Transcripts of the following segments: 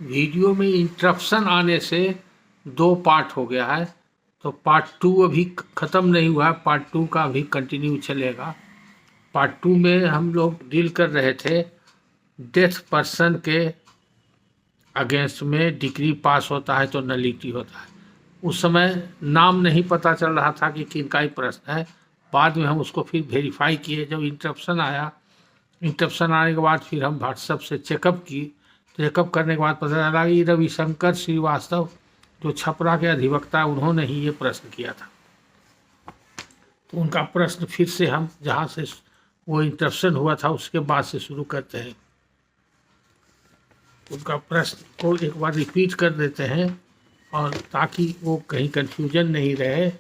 Video में interruption आने से 2 पार्ट हो गया है, तो पार्ट 2 अभी ख़त्म नहीं हुआ है, पार्ट 2 का अभी कंटिन्यू चलेगा। पार्ट 2 में हम लोग डील कर रहे थे डेथ पर्सन के अगेंस्ट में डिग्री पास होता है तो नलिटी होता है। उस समय नाम नहीं पता चल रहा था कि किनका ही प्रश्न है। बाद में हम उसको फिर वेरीफाई किए। जब इंटरप्शन आया, इंटरप्शन आने के बाद फिर हम व्हाट्सएप से चेकअप की। चेकअप करने के बाद पता चला कि रविशंकर श्रीवास्तव जो छपरा के अधिवक्ता, उन्होंने ही ये प्रश्न किया था। तो उनका प्रश्न फिर से हम जहाँ से वो इंटरप्शन हुआ था उसके बाद से शुरू करते हैं। उनका प्रश्न को एक बार रिपीट कर देते हैं और ताकि वो कहीं कन्फ्यूजन नहीं रहे।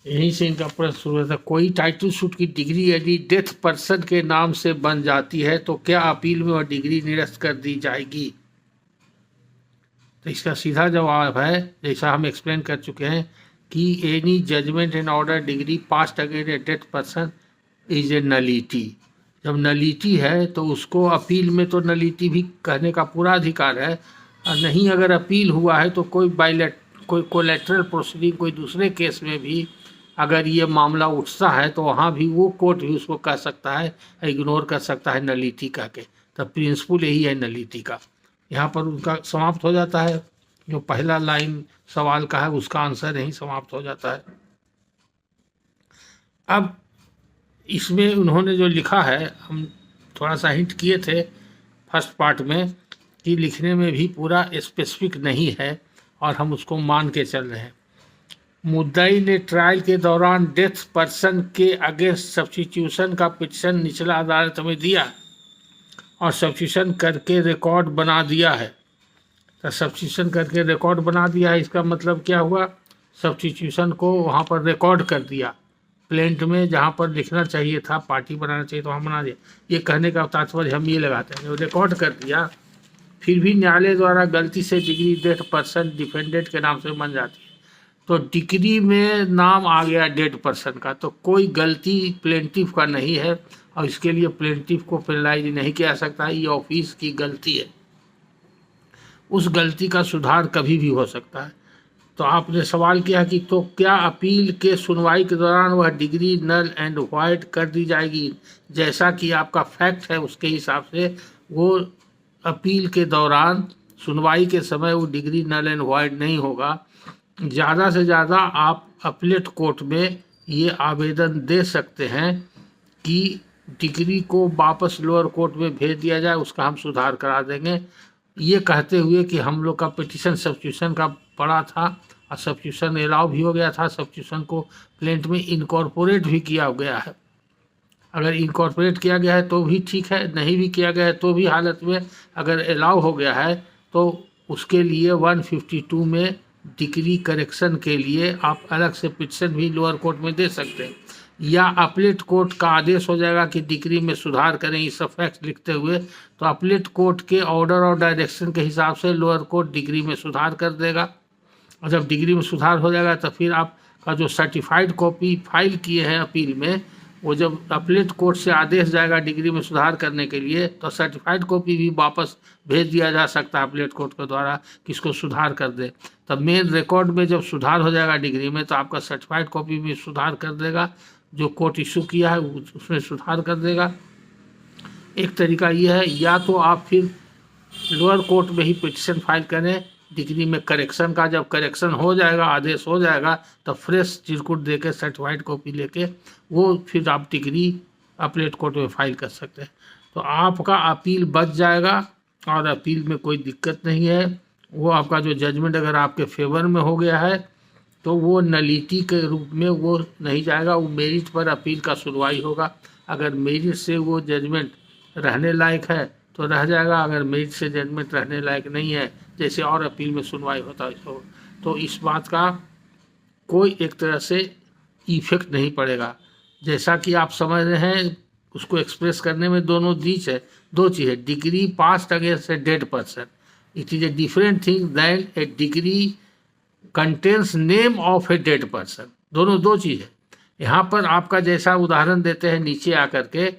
यहीं से इनका प्रश्न शुरू होता है। कोई टाइटल सूट की डिग्री यदि डेथ पर्सन के नाम से बन जाती है तो क्या अपील में वह डिग्री निरस्त कर दी जाएगी? तो इसका सीधा जवाब है, जैसा हम एक्सप्लेन कर चुके हैं, कि any judgment and order decree passed against a dead person is a nullity. जब नलिटी है तो उसको अपील में तो नलिटी भी कहने का पूरा अधिकार है, और नहीं अगर अपील हुआ है तो कोई कोलेटरल प्रोसीडिंग, कोई दूसरे केस में भी अगर ये मामला उठता है तो वहाँ भी वो कोर्ट भी उसको कह सकता है, इग्नोर कर सकता है नलिटी कह के। तब प्रिंसिपल यही है नलिटी का। यहाँ पर उनका समाप्त हो जाता है। जो पहला लाइन सवाल का है उसका आंसर यहीं समाप्त हो जाता है। अब इसमें उन्होंने जो लिखा है, हम थोड़ा सा हिंट किए थे फर्स्ट पार्ट में कि लिखने में भी पूरा स्पेसिफिक नहीं है और हम उसको मान के चल रहे हैं। मुद्दई ने ट्रायल के दौरान डेथ पर्सन के अगेंस्ट सब्स्टिट्यूशन का पिटीशन निचला अदालत में दिया और सब्स्टिट्यूशन करके रिकॉर्ड बना दिया है। तो सब्स्टिट्यूशन करके रिकॉर्ड बना दिया है, इसका मतलब क्या हुआ? सब्स्टिट्यूशन को वहाँ पर रिकॉर्ड कर दिया, प्लेंट में जहाँ पर लिखना चाहिए था, पार्टी बनाना चाहिए तो वहाँ बना दिया। ये कहने का तात्पर्य हम ये लगाते हैं, रिकॉर्ड कर दिया फिर भी न्यायालय द्वारा गलती से डिग्री डेथ पर्सन डिफेंडेंट के नाम से बन जाती है, तो डिग्री में नाम आ गया डेड पर्सन का, तो कोई गलती प्लेंटिफ का नहीं है और इसके लिए प्लेंटिफ को पेनलाइज नहीं किया सकता है। ये ऑफिस की गलती है, उस गलती का सुधार कभी भी हो सकता है। तो आपने सवाल किया कि तो क्या अपील के सुनवाई के दौरान वह डिग्री नल एंड वाइड कर दी जाएगी? जैसा कि आपका फैक्ट है उसके हिसाब से वो अपील के दौरान सुनवाई के समय वो डिग्री नल एंड वाइड नहीं होगा। ज़्यादा से ज़्यादा आप अपीलेट कोर्ट में ये आवेदन दे सकते हैं कि डिग्री को वापस लोअर कोर्ट में भेज दिया जाए, उसका हम सुधार करा देंगे, ये कहते हुए कि हम लोग का पिटीशन सब्स्टिट्यूशन का पड़ा था और सब्स्टिट्यूशन अलाउ भी हो गया था। सब्स्टिट्यूशन को प्लेंट में इनकॉर्पोरेट भी किया गया है। अगर इनकॉर्पोरेट किया गया है तो भी ठीक है, नहीं भी किया गया है तो भी हालत में अगर अलाउ हो गया है तो उसके लिए 152 में डिग्री करेक्शन के लिए आप अलग से पिटीशन भी लोअर कोर्ट में दे सकते हैं, या अपीलेट कोर्ट का आदेश हो जाएगा कि डिग्री में सुधार करें इस सब फैक्ट लिखते हुए, तो अपीलेट कोर्ट के ऑर्डर और डायरेक्शन के हिसाब से लोअर कोर्ट डिग्री में सुधार कर देगा। और जब डिग्री में सुधार हो जाएगा तो फिर आपका जो सर्टिफाइड कॉपी फाइल किए हैं अपील में, वो जब अपीलेट कोर्ट से आदेश जाएगा डिग्री में सुधार करने के लिए तो सर्टिफाइड कॉपी भी वापस भेज दिया जा सकता है अपीलेट कोर्ट के द्वारा कि इसको सुधार कर दे। तब मेन रिकॉर्ड में जब सुधार हो जाएगा डिग्री में तो आपका सर्टिफाइड कॉपी भी सुधार कर देगा, जो कोर्ट इशू किया है उसमें सुधार कर देगा। एक तरीका ये है, या तो आप फिर लोअर कोर्ट में ही पिटीशन फाइल करें डिग्री में करेक्शन का, जब करेक्शन हो जाएगा, आदेश हो जाएगा, तो फ्रेश चिरकुट दे के सर्टिफाइड कॉपी लेके वो फिर आप डिग्री अपीलेट कोर्ट में फाइल कर सकते हैं। तो आपका अपील बच जाएगा और अपील में कोई दिक्कत नहीं है। वो आपका जो जजमेंट अगर आपके फेवर में हो गया है तो वो नलिटी के रूप में वो नहीं जाएगा, वो मेरिट पर अपील का सुनवाई होगा। अगर मेरिट से वो जजमेंट रहने लायक है तो रह जाएगा। अगर मेरिट से जजमेंट रहने लायक नहीं है, जैसे और अपील में सुनवाई होता है, तो इस बात का कोई एक तरह से इफेक्ट नहीं पड़ेगा। जैसा कि आप समझ रहे हैं, उसको एक्सप्रेस करने में दोनों चीज है, दो चीज़ है। Decree passed against a dead person, it is a different thing than a decree contains name of a dead person. दोनों दो चीज़ है। यहाँ पर आपका जैसा उदाहरण देते हैं नीचे आकर के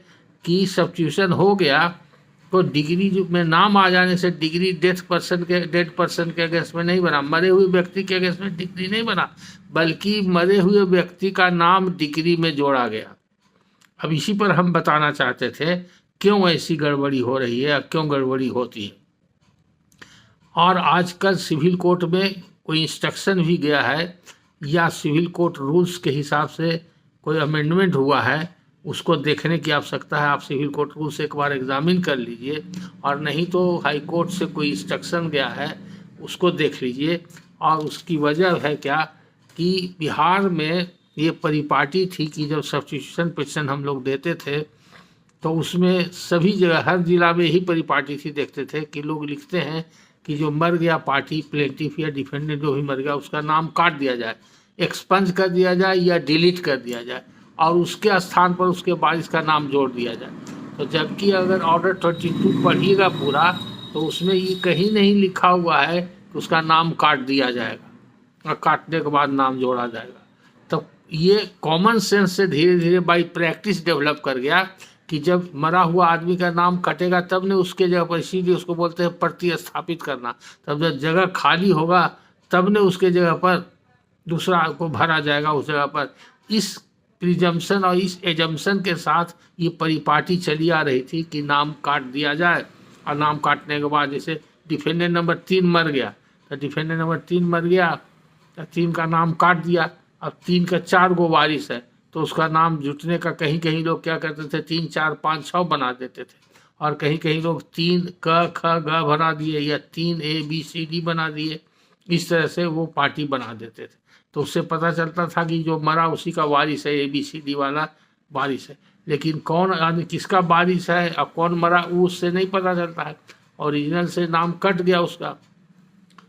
कि सब्स्टिट्यूशन हो गया, तो डिग्री में नाम आ जाने से डिग्री डेड पर्सन के अगेंस्ट में नहीं बना, मरे हुए व्यक्ति के अगेंस्ट में डिग्री नहीं बना, बल्कि मरे हुए व्यक्ति का नाम डिग्री में जोड़ा गया। अब इसी पर हम बताना चाहते थे क्यों ऐसी गड़बड़ी हो रही है, क्यों गड़बड़ी होती है। और आजकल सिविल कोर्ट में कोई इंस्ट्रक्शन भी गया है या सिविल कोर्ट रूल्स के हिसाब से कोई अमेंडमेंट हुआ है, उसको देखने की आवश्यकता है। आप सिविल कोर्ट रूल्स एक बार एग्जामिन कर लीजिए, और नहीं तो हाई कोर्ट से कोई इंस्ट्रक्शन गया है उसको देख लीजिए। और उसकी वजह है क्या कि बिहार में ये परिपाटी थी कि जब सब्स्टिट्यूशन पिटीशन हम लोग देते थे तो उसमें सभी जगह हर जिला में यही परिपाटी थी, देखते थे कि लोग लिखते हैं कि जो मर गया पार्टी, प्लेंटिफ या डिफेंडेंट जो भी मर गया, उसका नाम काट दिया जाए, एक्सपंज कर दिया जाए या डिलीट कर दिया जाए, और उसके स्थान पर उसके वारिस का नाम जोड़ दिया जाए। तो जबकि अगर ऑर्डर 22 पढ़िएगा पूरा, तो उसमें ये कहीं नहीं लिखा हुआ है कि उसका नाम काट दिया जाएगा और काटने के बाद नाम जोड़ा जाएगा। तो ये कॉमन सेंस से धीरे धीरे बाई प्रैक्टिस डेवलप कर गया कि जब मरा हुआ आदमी का नाम कटेगा तब ने उसके जगह पर, इसीलिए उसको बोलते हैं प्रतिस्थापित करना, तब जब जगह खाली होगा तब ने उसके जगह पर दूसरा को भरा जाएगा उस जगह पर। इस प्रिजम्पशन और इस एजम्पशन के साथ ये परिपाटी चली आ रही थी कि नाम काट दिया जाए, और नाम काटने के बाद जैसे डिफेंडेंट नंबर 3 मर गया, तो डिफेंडेंट नंबर 3 मर गया तो 3 का नाम काट दिया। अब 3 का 4 गो वारिस है, तो उसका नाम जुटने का कहीं कहीं लोग क्या करते थे 3, 4, 5, 6 बना देते थे, और कहीं कहीं लोग 3 क ख ग बना दिए या 3 ABCD बना दिए। इस तरह से वो पार्टी बना देते थे, तो उससे पता चलता था कि जो मरा उसी का वारिस है, ABCD वाला वारिस है। लेकिन कौन आदमी किसका वारिस है और कौन मरा वो उससे नहीं पता चलता है, ओरिजिनल से नाम कट गया उसका।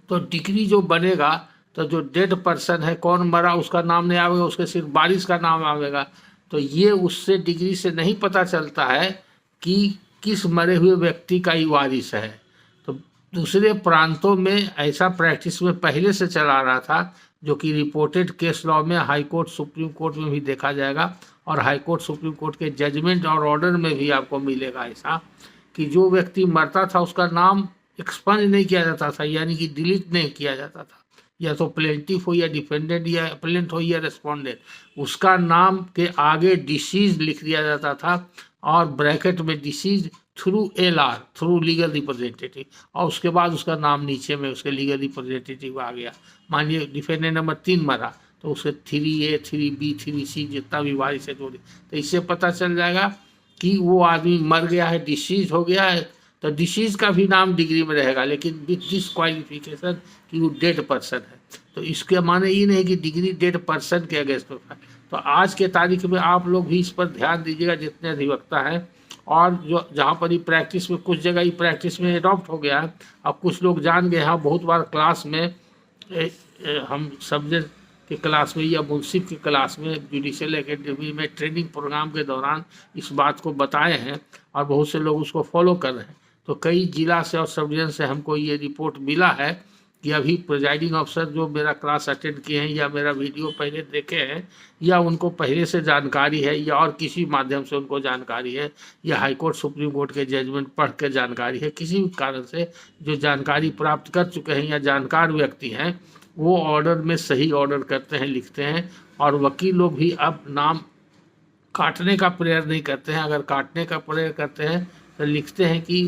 तो डिग्री जो बनेगा तो जो डेड पर्सन है, कौन मरा उसका नाम नहीं आएगा, उसके सिर्फ वारिस का नाम आएगा। तो ये उससे डिग्री से नहीं पता चलता है कि किस मरे हुए व्यक्ति का ही वारिस है। तो दूसरे प्रांतों में ऐसा प्रैक्टिस में पहले से चला रहा था, जो कि रिपोर्टेड केस लॉ में हाई कोर्ट सुप्रीम कोर्ट में भी देखा जाएगा, और हाई कोर्ट सुप्रीम कोर्ट के जजमेंट और ऑर्डर में भी आपको मिलेगा ऐसा कि जो व्यक्ति मरता था उसका नाम एक्सपंज नहीं किया जाता था, यानी कि डिलीट नहीं किया जाता था। या तो प्लेंटिफ हो या डिफेंडेंट या अपेलेंट हो या रेस्पोंडेंट, उसका नाम के आगे डिसीज लिख दिया जाता था, और ब्रैकेट में disease through LR, through legal representative, और उसके बाद उसका नाम नीचे में उसके लीगल रिप्रेजेंटेटिव आ गया। मानिए डिफेंडेंट नंबर 3 मरा, तो उसके 3A, 3B, 3C जितना भी वारिस है जोड़े, तो इससे पता चल जाएगा कि वो आदमी मर गया है, डिसीज हो गया है। तो डिसीज का भी नाम डिग्री में रहेगा, लेकिन विथ दिस क्वालिफिकेशन कि वो डेड पर्सन है। तो इसके माने ये नहीं कि डिग्री डेड पर्सन के अगेंस्ट में है। तो आज के तारीख में आप लोग भी इस पर ध्यान दीजिएगा जितने अधिवक्ता हैं, और जो जहाँ पर ही प्रैक्टिस में, कुछ जगह ही प्रैक्टिस में अडॉप्ट हो गया है, अब कुछ लोग जान गए हैं। बहुत बार क्लास में हम सब्जेक्ट के क्लास में या मुंसिफ की क्लास में जुडिशियल एकेडमी में ट्रेनिंग प्रोग्राम के दौरान इस बात को बताए हैं, और बहुत से लोग उसको फॉलो कर रहे हैं। तो कई जिला से और सब डिवीजन से हमको ये रिपोर्ट मिला है कि अभी प्रिजाइडिंग अफसर जो मेरा क्लास अटेंड किए हैं या मेरा वीडियो पहले देखे हैं, या उनको पहले से जानकारी है, या और किसी माध्यम से उनको जानकारी है, या हाई कोर्ट सुप्रीम कोर्ट के जजमेंट पढ़ के जानकारी है, किसी भी कारण से जो जानकारी प्राप्त कर चुके हैं या जानकार व्यक्ति हैं, वो ऑर्डर में सही ऑर्डर करते हैं, लिखते हैं। और वकील लोग भी अब नाम काटने का प्रेयर नहीं करते हैं। अगर काटने का प्रेयर करते हैं तो लिखते हैं कि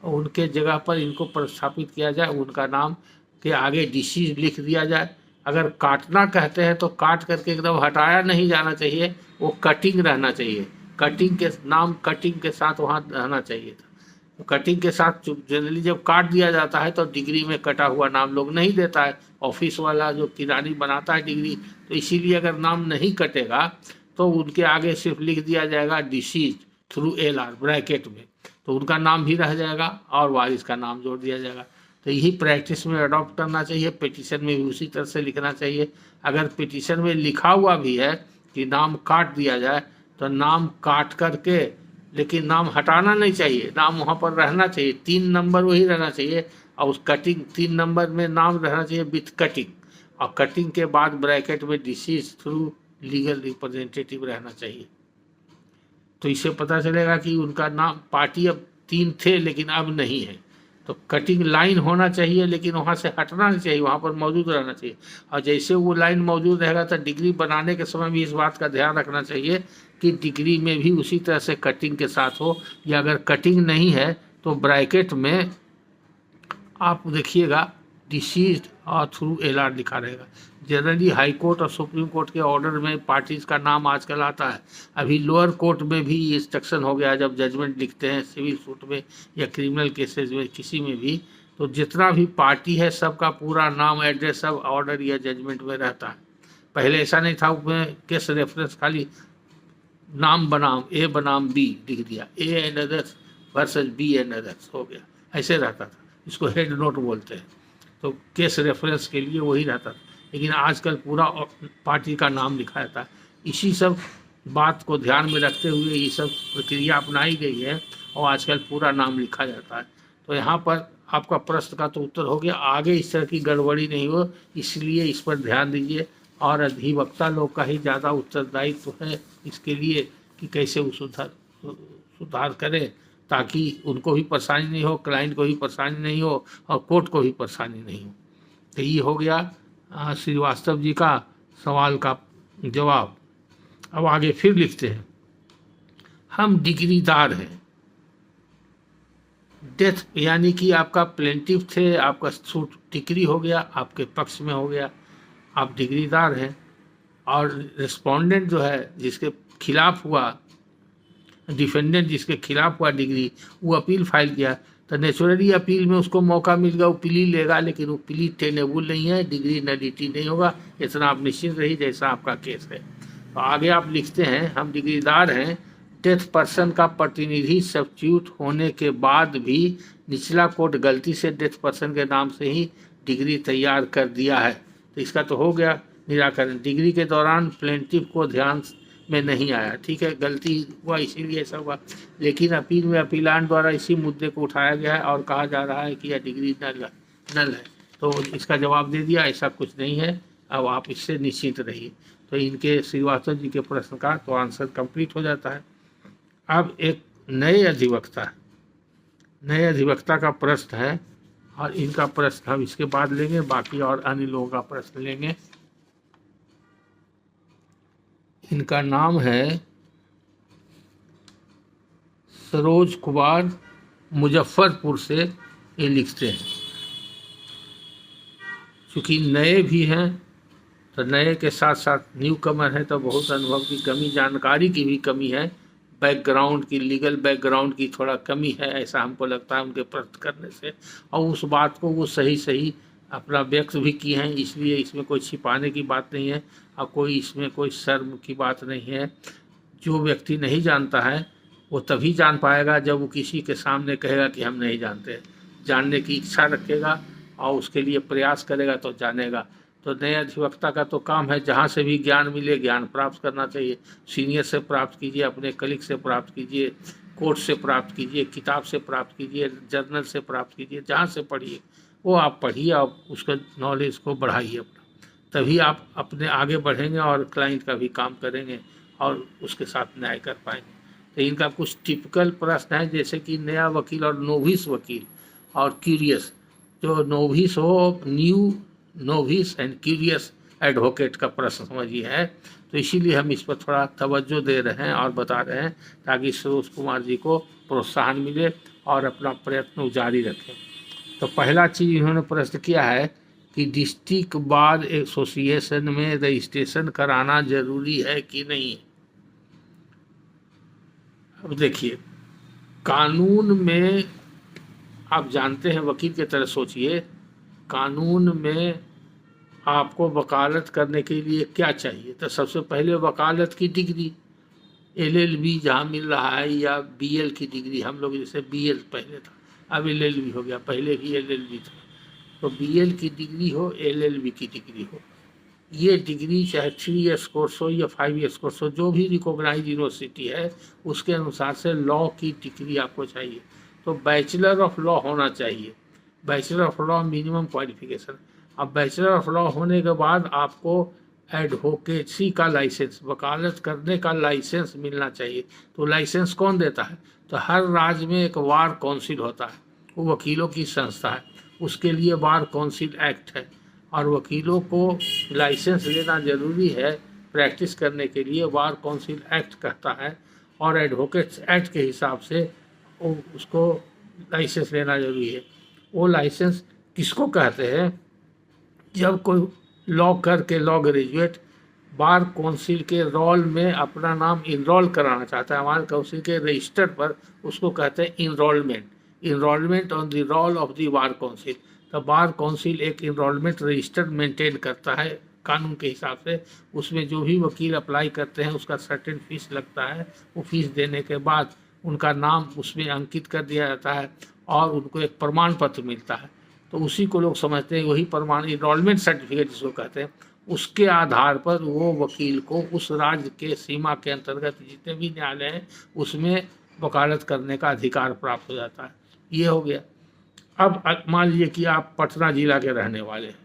उनके जगह पर इनको प्रस्थापित किया जाए, उनका नाम के आगे डिसीज लिख दिया जाए। अगर काटना कहते हैं तो काट करके एकदम हटाया नहीं जाना चाहिए, वो कटिंग रहना चाहिए, कटिंग के नाम कटिंग के साथ वहाँ रहना चाहिए था। तो कटिंग के साथ जनरली जब काट दिया जाता है तो डिग्री में कटा हुआ नाम लोग नहीं देता है, ऑफिस वाला जो किरानी बनाता है डिग्री, तो इसीलिए अगर नाम नहीं कटेगा तो उनके आगे सिर्फ लिख दिया जाएगा डिसीज थ्रू LR ब्रैकेट में। तो तो उनका नाम भी रह जाएगा और वारिस का नाम जोड़ दिया जाएगा। तो यही प्रैक्टिस में अडॉप्ट करना चाहिए। पिटीशन में भी उसी तरह से लिखना चाहिए। अगर पिटीशन में लिखा हुआ भी है कि नाम काट दिया जाए तो नाम काट करके, लेकिन नाम हटाना नहीं चाहिए, नाम वहाँ पर रहना चाहिए, 3 नंबर वही रहना चाहिए और उस कटिंग 3 नंबर में नाम रहना चाहिए विथ कटिंग, और कटिंग के बाद ब्रैकेट में डिसीज थ्रू लीगल रिप्रेजेंटेटिव रहना चाहिए। तो इससे पता चलेगा कि उनका नाम पार्टी अब 3 थे लेकिन अब नहीं है। तो कटिंग लाइन होना चाहिए लेकिन वहाँ से हटना नहीं चाहिए, वहाँ पर मौजूद रहना चाहिए। और जैसे वो लाइन मौजूद रहेगा तो डिग्री बनाने के समय भी इस बात का ध्यान रखना चाहिए कि डिग्री में भी उसी तरह से कटिंग के साथ हो, या अगर कटिंग नहीं है तो ब्रैकेट में आप देखिएगा डिसीज्ड और थ्रू LR लिखा रहेगा। जनरली हाई कोर्ट और सुप्रीम कोर्ट के ऑर्डर में पार्टीज का नाम आजकल आता है। अभी लोअर कोर्ट में भी इंस्ट्रक्शन हो गया, जब जजमेंट लिखते हैं सिविल सूट में या क्रिमिनल केसेस में किसी में भी, तो जितना भी पार्टी है सबका पूरा नाम, एड्रेस सब ऑर्डर या जजमेंट में रहता है। पहले ऐसा नहीं था, उसमें केस रेफरेंस खाली नाम बनाम A बनाम B लिख दिया, A and others versus B and others हो गया, ऐसे रहता था। इसको हेड नोट बोलते हैं। तो केस रेफरेंस के लिए वही रहता था, लेकिन आजकल पूरा पार्टी का नाम लिखा जाता है। इसी सब बात को ध्यान में रखते हुए ये सब प्रक्रिया अपनाई गई है और आजकल पूरा नाम लिखा जाता है। तो यहाँ पर आपका प्रश्न का तो उत्तर हो गया। आगे इस तरह की गड़बड़ी नहीं हो, इसलिए इस पर ध्यान दीजिए। और अधिवक्ता लोग का ही ज़्यादा उत्तरदायित्व है इसके लिए कि कैसे वो सुधार करें, ताकि उनको भी परेशानी नहीं हो, क्लाइंट को भी परेशानी नहीं हो और कोर्ट को भी परेशानी नहीं हो। तो ये हो गया श्रीवास्तव जी का सवाल का जवाब। अब आगे फिर लिखते हैं, हम डिग्रीदार हैं। डेथ यानी कि आपका प्लेंटिफ थे, आपका सूट डिग्री हो गया, आपके पक्ष में हो गया, आप डिग्रीदार हैं। और रिस्पोंडेंट जो है जिसके खिलाफ हुआ, डिफेंडेंट जिसके खिलाफ हुआ डिग्री, वो अपील फाइल किया, तो नेचुरली अपील में उसको मौका मिल गया, वो प्ली लेगा, लेकिन वो प्ली टेनेबल नहीं है, डिग्री नलिटी नहीं होगा। इतना आप निश्चिंत रहिए जैसा आपका केस है। तो आगे आप लिखते हैं, हम डिग्रीदार हैं। डेथ पर्सन का प्रतिनिधि सब्स्टिट्यूट होने के बाद भी निचला कोर्ट गलती से डेथ पर्सन के नाम से ही डिग्री तैयार कर दिया है। तो इसका तो हो गया निराकरण। डिग्री के दौरान प्लेंटिफ को ध्यान में नहीं आया, ठीक है, गलती हुआ इसीलिए ऐसा हुआ, लेकिन अपील में अपीलान द्वारा इसी मुद्दे को उठाया गया है और कहा जा रहा है कि यह डिग्री नल है। तो इसका जवाब दे दिया, ऐसा कुछ नहीं है। अब आप इससे निश्चित रहिए। तो इनके श्रीवास्तव जी के प्रश्न का तो आंसर कंप्लीट हो जाता है। अब एक नए अधिवक्ता का प्रश्न है और इनका प्रश्न हम इसके बाद लेंगे, बाकी और अन्य लोगों का प्रश्न लेंगे। इनका नाम है सरोज कुमार, मुजफ्फरपुर से ये लिखते हैं। चूँकि नए भी हैं तो नए के साथ साथ न्यू कमर है, तो बहुत अनुभव की कमी, जानकारी की भी कमी है, बैकग्राउंड की, लीगल बैकग्राउंड की थोड़ा कमी है, ऐसा हमको लगता है उनके प्रश्न करने से। और उस बात को वो सही अपना व्यक्त भी किए हैं, इसलिए इसमें कोई छिपाने की बात नहीं है और कोई इसमें कोई शर्म की बात नहीं है। जो व्यक्ति नहीं जानता है वो तभी जान पाएगा जब वो किसी के सामने कहेगा कि हम नहीं जानते। जानने की इच्छा रखेगा और उसके लिए प्रयास करेगा तो जानेगा। तो नए अधिवक्ता का तो काम है जहाँ से भी ज्ञान मिले ज्ञान प्राप्त करना चाहिए। सीनियर से प्राप्त कीजिए, अपने कलीग से प्राप्त कीजिए, कोर्ट से प्राप्त कीजिए, किताब से प्राप्त कीजिए, जर्नल से प्राप्त कीजिए, जहाँ से पढ़िए वो आप पढ़िए और उसका नॉलेज को बढ़ाइए अपना, तभी आप अपने आगे बढ़ेंगे और क्लाइंट का भी काम करेंगे और उसके साथ न्याय कर पाएंगे। तो इनका कुछ टिपिकल प्रश्न है, जैसे कि नया वकील और नोविस वकील और क्यूरियस। जो नोविस हो, new novice and curious advocate का प्रश्न समझिए है। तो इसीलिए हम इस पर थोड़ा तवज्जो दे रहे हैं और बता रहे हैं ताकि सरोज कुमार जी को प्रोत्साहन मिले और अपना प्रयत्न जारी रखें। तो पहला चीज़ इन्होंने प्रश्न किया है कि डिस्ट्रिक्ट बार एसोसिएशन में रजिस्ट्रेशन कराना जरूरी है कि नहीं। अब देखिए, कानून में आप जानते हैं, वकील की तरह सोचिए, कानून में आपको वकालत करने के लिए क्या चाहिए? तो सबसे पहले वकालत की डिग्री, LLB जहाँ मिल रहा है, या BL की डिग्री, हम लोग जैसे BL पहले था, अब LLB हो गया, पहले भी LLB था, तो BL की डिग्री हो, LLB की डिग्री हो, ये डिग्री चाहे 3 ईयर्स कोर्स हो या 5 ईयर्स कोर्स हो, जो भी रिकॉग्नाइज यूनिवर्सिटी है उसके अनुसार से लॉ की डिग्री आपको चाहिए। तो बैचलर ऑफ लॉ होना चाहिए, bachelor of law minimum qualification. अब बैचलर ऑफ लॉ होने के बाद आपको एडवोकेसी का लाइसेंस, वकालत करने का लाइसेंस मिलना चाहिए। तो लाइसेंस कौन देता है? तो हर राज्य में एक बार काउंसिल होता है, वो वकीलों की संस्था है, उसके लिए बार काउंसिल एक्ट है, और वकीलों को लाइसेंस लेना जरूरी है प्रैक्टिस करने के लिए, बार काउंसिल एक्ट कहता है, और एडवोकेट्स एक्ट के हिसाब से उसको लाइसेंस लेना जरूरी है। वो लाइसेंस किसको कहते हैं? जब कोई लॉ करके लॉ ग्रेजुएट बार काउंसिल के रोल में अपना नाम इनरोल कराना चाहता है, हमारे काउंसिल के रजिस्टर पर, उसको कहते हैं enrolment on the roll of the bar council. तो बार काउंसिल एक इनरोलमेंट रजिस्टर मेंटेन करता है कानून के हिसाब से, उसमें जो भी वकील अप्लाई करते हैं उसका सर्टेन फीस लगता है, वो फीस देने के बाद उनका नाम उसमें अंकित कर दिया जाता है और उनको एक प्रमाण पत्र मिलता है। तो उसी को लोग समझते हैं, वही प्रमाण इनरोलमेंट सर्टिफिकेट जिसको कहते हैं, उसके आधार पर वो वकील को उस राज्य के सीमा के अंतर्गत जितने भी न्यायालय हैं उसमें वकालत करने का अधिकार प्राप्त हो जाता है। ये हो गया। अब मान लीजिए कि आप पटना जिला के रहने वाले हैं,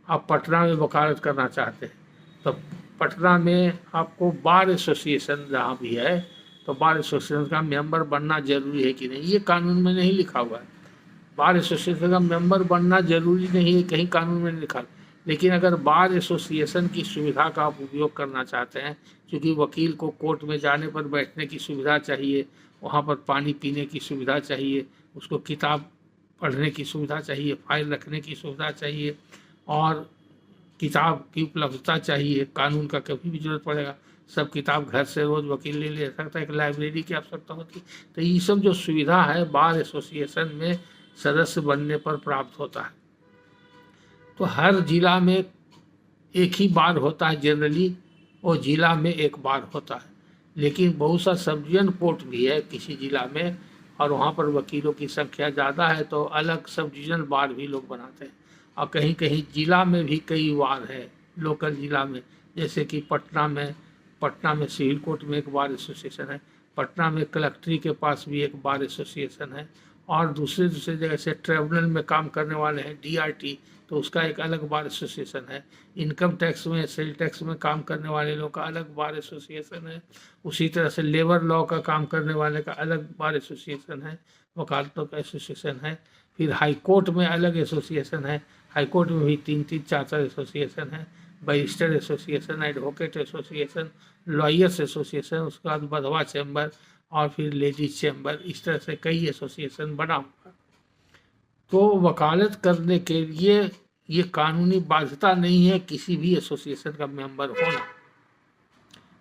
आप पटना में वकालत करना चाहते हैं, तो पटना में आपको बार एसोसिएशन जहाँ भी है, तो बार एसोसिएशन का मेंबर बनना जरूरी है कि नहीं, ये कानून में नहीं लिखा हुआ है। बार एसोसिएशन का मेंबर बनना जरूरी नहीं है, कहीं कानून में नहीं लिखा। लेकिन अगर बार एसोसिएशन की सुविधा का आप उपयोग करना चाहते हैं, क्योंकि वकील को कोर्ट में जाने पर बैठने की सुविधा चाहिए, वहाँ पर पानी पीने की सुविधा चाहिए, उसको किताब पढ़ने की सुविधा चाहिए, फाइल रखने की सुविधा चाहिए, और किताब की उपलब्धता चाहिए, कानून का कभी भी जरूरत पड़ेगा सब किताब घर से रोज वकील ले सकता है, एक लाइब्रेरी की आवश्यकता होती है। तो ये सब जो सुविधा है बार एसोसिएशन में सदस्य बनने पर प्राप्त होता है। तो हर जिला में एक ही बार होता है जनरली, और जिला में एक बार होता है, लेकिन बहुत सा सब डिवीजन कोर्ट भी है किसी जिला में, और वहाँ पर वकीलों की संख्या ज़्यादा है तो अलग सब डिवीजन बार भी लोग बनाते हैं। और कहीं कहीं जिला में भी कई बार है, लोकल जिला में, जैसे कि पटना में सिविल कोर्ट में एक बार एसोसिएशन है, पटना में कलेक्ट्री के पास भी एक बार एसोसिएशन है, और दूसरे दूसरे जगह से ट्रिब्यूनल में काम करने वाले हैं DRT, तो उसका एक अलग बार एसोसिएशन है। इनकम टैक्स में, सेल टैक्स में काम करने वाले लोग का अलग बार एसोसिएशन है। उसी तरह से लेबर लॉ का काम करने वाले का अलग बार एसोसिएशन है, वकालतों का एसोसिएशन है। फिर हाई कोर्ट में अलग एसोसिएशन है, हाई कोर्ट में भी 3-3, 4-4 एसोसिएशन है, barrister association, advocate association, lawyers association, उसके बाद बधवा चैम्बर, और फिर लेडीज चैम्बर, इस तरह से कई एसोसिएशन बना हुआ। तो वकालत करने के लिए ये कानूनी बाध्यता नहीं है किसी भी एसोसिएशन का मेंबर होना,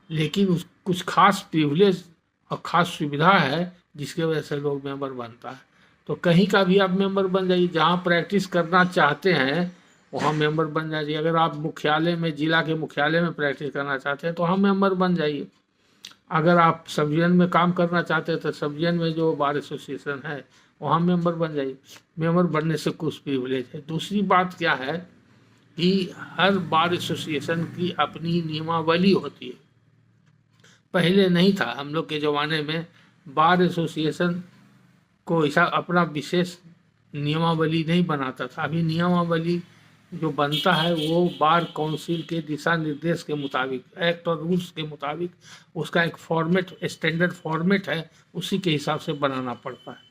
लेकिन कुछ खास प्रिविलेज और खास सुविधा है जिसके वजह से लोग मेंबर बनता है। तो कहीं का भी आप मेंबर बन जाइए, जहाँ प्रैक्टिस करना चाहते हैं वहाँ मेंबर बन जाइए। अगर आप मुख्यालय में, जिला के मुख्यालय में प्रैक्टिस करना चाहते हैं तो वहाँ मेंबर बन जाइए। अगर आप सब डिवीजन में काम करना चाहते हैं तो सब डिवीजन में जो बार एसोसिएशन है वहाँ मेंबर बन जाइए। मेंबर बनने से कुछ प्रिविलेज है। दूसरी बात क्या है कि हर बार एसोसिएशन की अपनी नियमावली होती है। पहले नहीं था, हम लोग के ज़माने में बार एसोसिएशन को ऐसा अपना विशेष नियमावली नहीं बनाता था। अभी नियमावली जो बनता है वो बार काउंसिल के दिशा निर्देश के मुताबिक, एक्ट और रूल्स के मुताबिक, उसका एक फॉर्मेट, स्टैंडर्ड फॉर्मेट है, उसी के हिसाब से बनाना पड़ता है।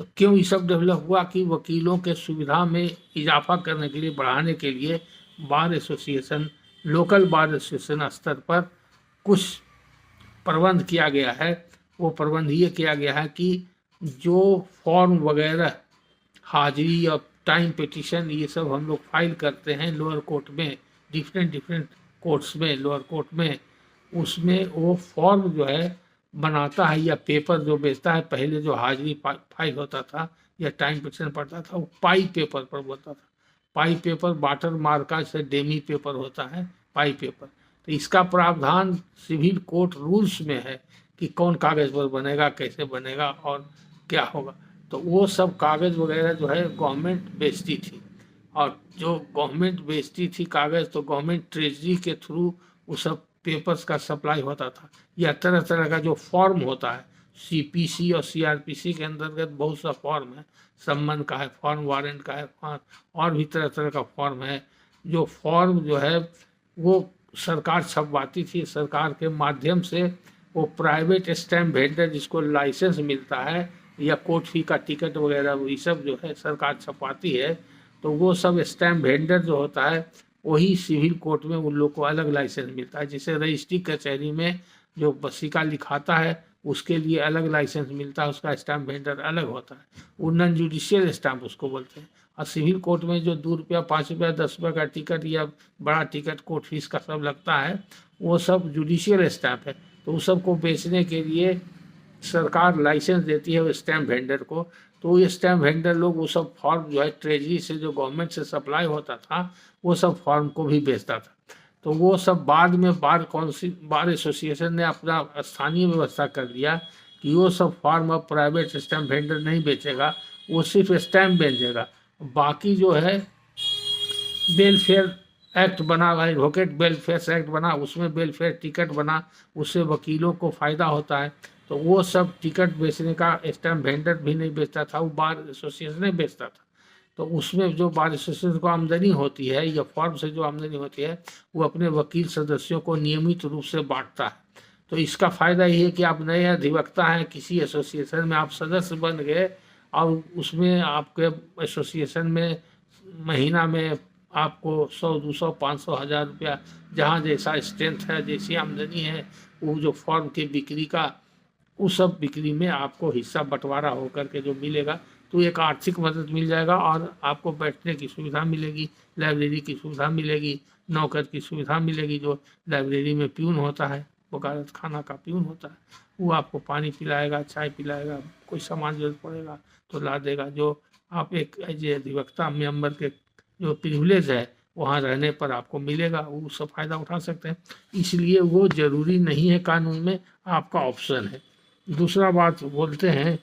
तो क्यों ये सब डेवलप हुआ कि वकीलों के सुविधा में इजाफा करने के लिए, बढ़ाने के लिए bar association, local bar association स्तर पर कुछ प्रबंध किया गया है। वो प्रबंध ये किया गया है कि जो फॉर्म वगैरह, हाजिरी और टाइम पिटिशन, ये सब हम लोग फाइल करते हैं लोअर कोर्ट में, डिफरेंट कोर्ट्स में, लोअर कोर्ट में, उसमें वो फॉर्म जो है बनाता है या पेपर जो बेचता है। पहले जो हाजिरी फाइल होता था या टाइम पिटिशन पड़ता था वो पाई पेपर पर बोलता था। पाई पेपर वाटर मार्का से डेमी पेपर होता है, पाई पेपर। तो इसका प्रावधान सिविल कोर्ट रूल्स में है कि कौन कागज़ पर बनेगा, कैसे बनेगा और क्या होगा। तो वो सब कागज़ वगैरह जो है गवर्नमेंट बेचती थी, और जो गवर्नमेंट बेचती थी कागज़, तो गवर्नमेंट ट्रेजरी के थ्रू वो सब पेपर्स का सप्लाई होता था। या तरह तरह का जो फॉर्म होता है, सीपीसी और सीआरपीसी के अंतर्गत बहुत सा फॉर्म है, सम्मन का है फॉर्म, वारंट का है फॉर्म, और भी तरह तरह का फॉर्म है। जो फॉर्म जो है वो सरकार छपवाती थी, सरकार के माध्यम से वो प्राइवेट स्टैम्प वेंडर जिसको लाइसेंस मिलता है, या कोर्ट फी का टिकट वगैरह ये सब जो है सरकार छपवाती है। तो वो सब स्टैम्प वेंडर जो होता है वही सिविल कोर्ट में उन लोग को अलग लाइसेंस मिलता है। जैसे रजिस्ट्री कचहरी में जो वसीका लिखाता है उसके लिए अलग लाइसेंस मिलता है, उसका स्टैम्प वेंडर अलग होता है, वो नॉन जुडिशियल स्टैम्प उसको बोलते हैं। और सिविल कोर्ट में जो 2 रुपया 5 रुपया 10 रुपये का टिकट या बड़ा टिकट कोर्ट फीस का सब लगता है, वो सब जुडिशियल स्टैम्प है। तो उस सब को बेचने के लिए सरकार लाइसेंस देती है वो स्टैम्प वेंडर को। तो ये स्टैम्प वेंडर लोग वो सब फॉर्म जो है ट्रेजरी से जो गवर्नमेंट से सप्लाई होता था वो सब फॉर्म को भी बेचता था। तो वो सब बाद में बार एसोसिएशन ने अपना स्थानीय व्यवस्था कर दिया कि वो सब फॉर्म अब प्राइवेट स्टैम्प वेंडर नहीं बेचेगा, वो सिर्फ स्टैम्प बेचेगा। बाकी जो है वेलफेयर एक्ट बना, एडवोकेट वेलफेयर एक्ट बना, उसमें वेलफेयर टिकट बना, उससे वकीलों को फ़ायदा होता है। तो वो सब टिकट बेचने का स्टैम्प वेंडर भी नहीं बेचता था, वो बार एसोसिएशन नहीं बेचता था। तो उसमें जो बार एसोसिएशन को आमदनी होती है या फॉर्म से जो आमदनी होती है वो अपने वकील सदस्यों को नियमित रूप से बांटता है। तो इसका फ़ायदा ये है कि आप नए अधिवक्ता हैं, किसी एसोसिएशन में आप सदस्य बन गए और उसमें आपके एसोसिएशन में महीना में आपको 100 200 500 1000 रुपया, जहाँ जैसा स्ट्रेंथ है, जैसी आमदनी है, वो जो फॉर्म की बिक्री का उस सब बिक्री में आपको हिस्सा बंटवारा होकर के जो मिलेगा, तो एक आर्थिक मदद मिल जाएगा और आपको बैठने की सुविधा मिलेगी, लाइब्रेरी की सुविधा मिलेगी, नौकर की सुविधा मिलेगी। जो लाइब्रेरी में प्यून होता है, वकालत खाना का प्यून होता है, वो आपको पानी पिलाएगा, चाय पिलाएगा, कोई सामान जरूरत पड़ेगा तो ला देगा। जो आप एक एज ए अधिवक्ता मेंबर के जो प्रिविलेज है वहाँ रहने पर आपको मिलेगा, वो सब फ़ायदा उठा सकते हैं। इसलिए वो ज़रूरी नहीं है, कानून में आपका ऑप्शन है। दूसरा बात बोलते हैं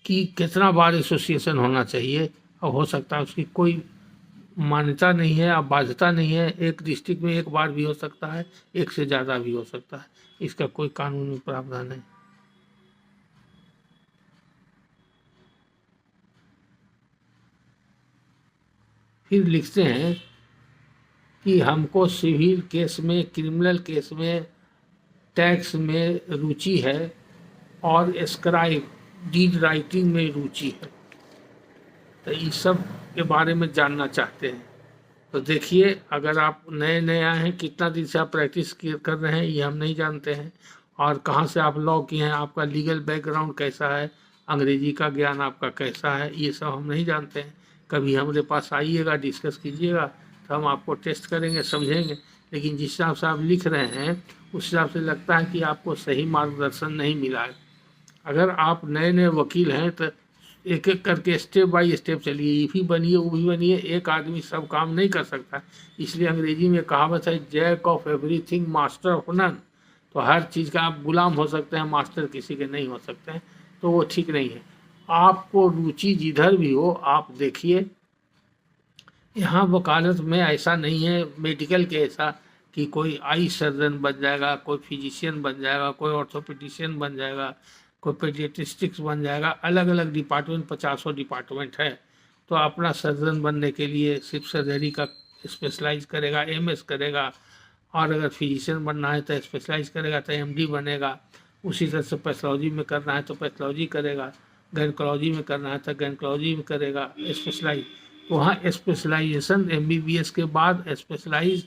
कि कितना बार एसोसिएशन होना चाहिए, और हो सकता है उसकी कोई मान्यता नहीं है, अब बाध्यता नहीं है। एक डिस्ट्रिक्ट में एक बार भी हो सकता है, एक से ज़्यादा भी हो सकता है, इसका कोई कानूनी प्रावधान नहीं। फिर लिखते हैं कि हमको सिविल केस में, क्रिमिनल केस में, टैक्स में रुचि है और स्क्राइब डीड राइटिंग में रुचि है। तो इस सब के बारे में जानना चाहते हैं। तो देखिए, अगर आप नए नए आए हैं, कितना दिन से आप प्रैक्टिस कर रहे हैं ये हम नहीं जानते हैं, और कहाँ से आप लॉ किए हैं, आपका लीगल बैकग्राउंड कैसा है, अंग्रेजी का ज्ञान आपका कैसा है, ये सब हम नहीं जानते हैं। कभी हमारे पास आइएगा, डिस्कस कीजिएगा, तो हम आपको टेस्ट करेंगे, समझेंगे। लेकिन जिस हिसाब से आप लिख रहे हैं उस हिसाब से लगता है कि आपको सही मार्गदर्शन नहीं मिला है। अगर आप नए नए वकील हैं तो एक एक करके स्टेप बाय स्टेप चलिए, ये भी बनिए वो भी बनिए, एक आदमी सब काम नहीं कर सकता। इसलिए अंग्रेजी में कहावत है, jack of everything master of none. तो हर चीज़ का आप गुलाम हो सकते हैं, मास्टर किसी के नहीं हो सकते हैं, तो वो ठीक नहीं है। आपको रुचि जिधर भी हो आप देखिए। यहाँ वकालत में ऐसा नहीं है मेडिकल के ऐसा कि कोई आई सर्जन बन जाएगा, कोई फिजिशियन बन जाएगा, कोई ऑर्थोपेडिशियन बन जाएगा, कोई पेडियाट्रिस्टिक्स बन जाएगा। अलग अलग डिपार्टमेंट, 50 डिपार्टमेंट है। तो अपना सर्जन बनने के लिए सिर्फ सर्जरी का स्पेशलाइज करेगा, एमएस करेगा, और अगर फिजिशियन बनना है तो स्पेशलाइज करेगा तो एमडी बनेगा। उसी तरह से पैथोलॉजी में करना है तो पैथोलॉजी करेगा, गायनेकोलॉजी में करना है तो गायनेकोलॉजी में करेगा स्पेशलाइज। वहाँ स्पेशलाइजेशन एमबीबीएस के बाद स्पेशलाइज